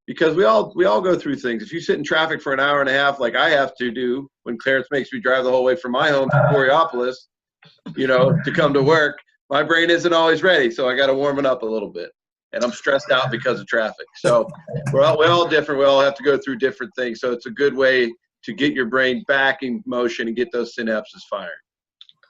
[SPEAKER 3] Because we all go through things. If you sit in traffic for an hour and a half, like I have to do when Clarence makes me drive the whole way from my home to Coraopolis, to come to work, my brain isn't always ready. So I got to warm it up a little bit. And I'm stressed out because of traffic. So we're all different. We all have to go through different things. So it's a good way to get your brain back in motion and get those synapses firing.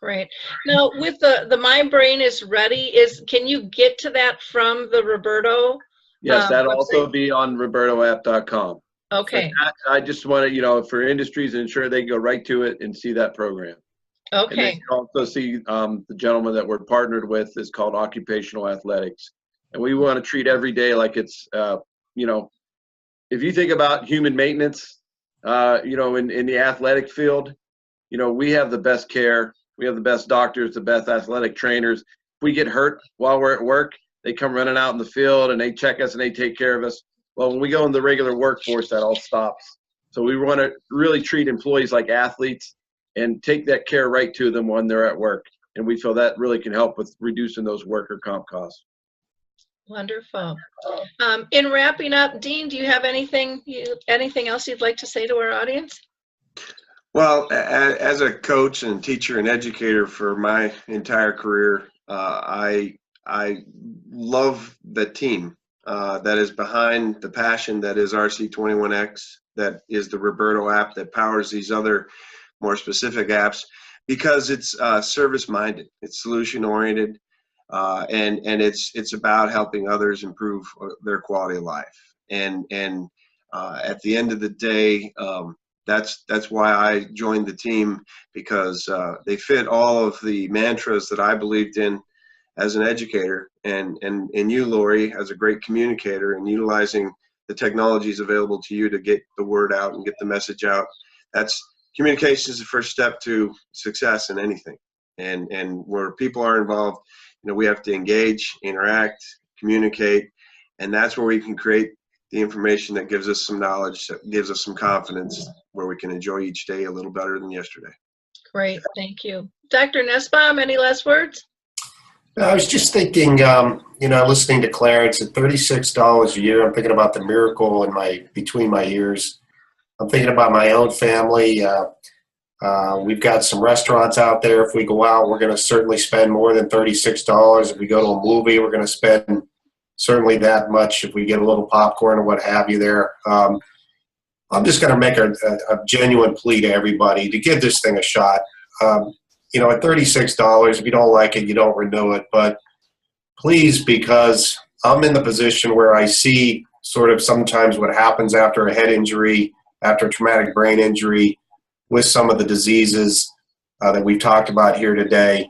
[SPEAKER 1] Great. Now with the My Brain is Ready, can you get to that from the Roberto?
[SPEAKER 3] Yes, that'll also be on robertoapp.com.
[SPEAKER 1] Okay.
[SPEAKER 3] So I just want to, for industries and ensure they go right to it and see that program.
[SPEAKER 1] Okay.
[SPEAKER 3] And then you can also see the gentleman that we're partnered with is called Occupational Athletics. And we want to treat every day like it's, if you think about human maintenance, in the athletic field, we have the best care. We have the best doctors, the best athletic trainers. If we get hurt while we're at work, they come running out in the field and they check us and they take care of us. Well, when we go in the regular workforce, that all stops. So we want to really treat employees like athletes and take that care right to them when they're at work. And we feel that really can help with reducing those worker comp costs.
[SPEAKER 1] Wonderful. In wrapping up, Dean, do you have anything else you'd like to say to our audience?
[SPEAKER 5] Well, as a coach and teacher and educator for my entire career, I love the team that is behind the passion that is RC21X, that is the Roberto app that powers these other more specific apps, because it's service-minded, it's solution-oriented, and it's about helping others improve their quality of life. And at the end of the day, that's why I joined the team, because they fit all of the mantras that I believed in as an educator, and you, Lori, as a great communicator, and utilizing the technologies available to you to get the word out and get the message out. That's communication is the first step to success in anything. And where people are involved, we have to engage, interact, communicate, and that's where we can create the information that gives us some knowledge, that gives us some confidence, where we can enjoy each day a little better than yesterday.
[SPEAKER 1] Great, thank you. Dr. Nussbaum, any last words?
[SPEAKER 4] I was just thinking, listening to Clarence, at $36 a year, I'm thinking about the miracle between my ears. I'm thinking about my own family. We've got some restaurants out there. If we go out, we're going to certainly spend more than $36. If we go to a movie, we're going to spend certainly that much. If we get a little popcorn or what have you there. I'm just going to make a genuine plea to everybody to give this thing a shot. At $36, if you don't like it, you don't renew it. But please, because I'm in the position where I see sort of sometimes what happens after a head injury, after a traumatic brain injury, with some of the diseases that we've talked about here today.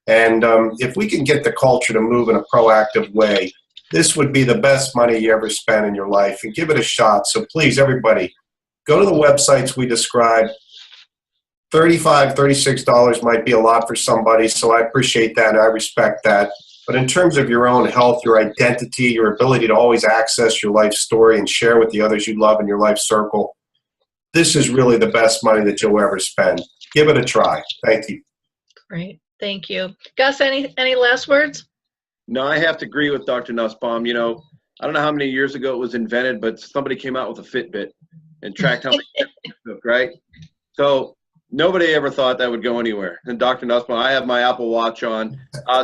[SPEAKER 4] And if we can get the culture to move in a proactive way, this would be the best money you ever spent in your life, and give it a shot. So please, everybody, go to the websites we described. $35, $36 might be a lot for somebody, so I appreciate that and I respect that. But in terms of your own health, your identity, your ability to always access your life story and share with the others you love in your life circle, this is really the best money that you'll ever spend. Give it a try. Thank you.
[SPEAKER 1] Great, thank you. Gus, any last words?
[SPEAKER 3] No, I have to agree with Dr. Nussbaum. I don't know how many years ago it was invented, but somebody came out with a Fitbit and tracked how many steps it took, right? So nobody ever thought that would go anywhere. And Dr. Nussbaum, I have my Apple Watch on.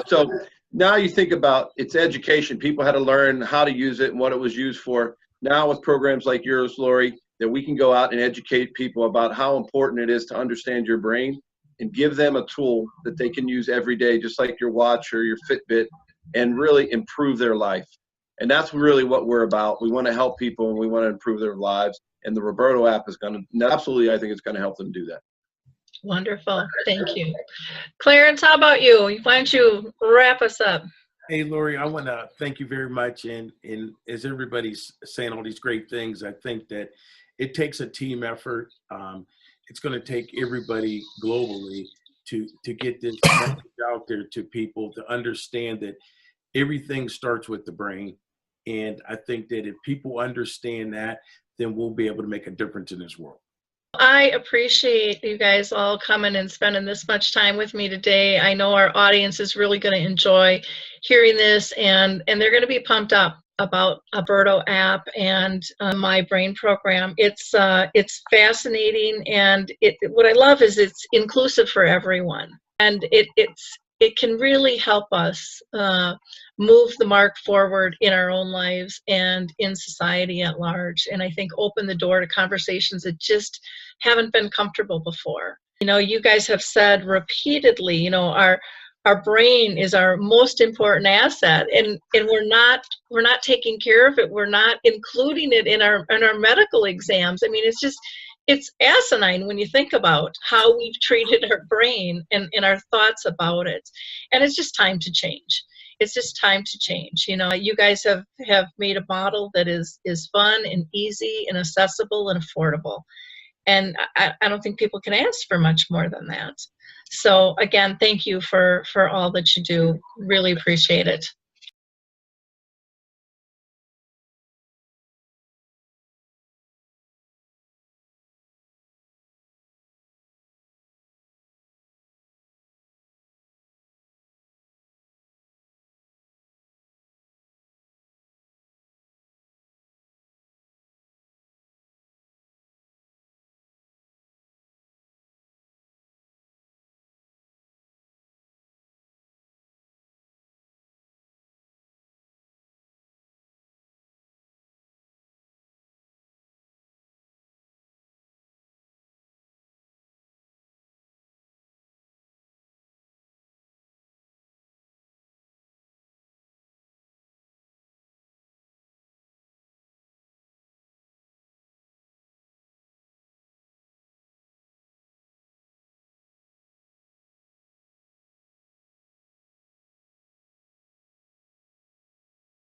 [SPEAKER 3] So now you think about it's education. People had to learn how to use it and what it was used for. Now with programs like yours, Lori, that we can go out and educate people about how important it is to understand your brain and give them a tool that they can use every day, just like your watch or your Fitbit, and really improve their life. And that's really what we're about. We want to help people and we want to improve their lives. And the Roberto app is going to, absolutely, I think it's going to help them do that.
[SPEAKER 1] Wonderful, thank you. Clarence, how about you? Why don't you wrap us up?
[SPEAKER 2] Hey, Lori, I want to thank you very much. And as everybody's saying all these great things, I think that it takes a team effort. It's going to take everybody globally to get this message out there to people, to understand that everything starts with the brain. And I think that if people understand that, then we'll be able to make a difference in this world.
[SPEAKER 1] I appreciate you guys all coming and spending this much time with me today. I know our audience is really going to enjoy hearing this, and they're going to be pumped up about Roberto app and my brain program. It's fascinating, and what I love is it's inclusive for everyone, and it can really help us move the mark forward in our own lives and in society at large. And I think open the door to conversations that just haven't been comfortable before. You guys have said repeatedly, our brain is our most important asset, and we're not taking care of it. We're not including it in our medical exams. I mean, it's asinine when you think about how we've treated our brain and our thoughts about it. And it's just time to change. It's just time to change. You guys have made a model that is fun and easy and accessible and affordable. And I don't think people can ask for much more than that. So again, thank you for all that you do. Really appreciate it.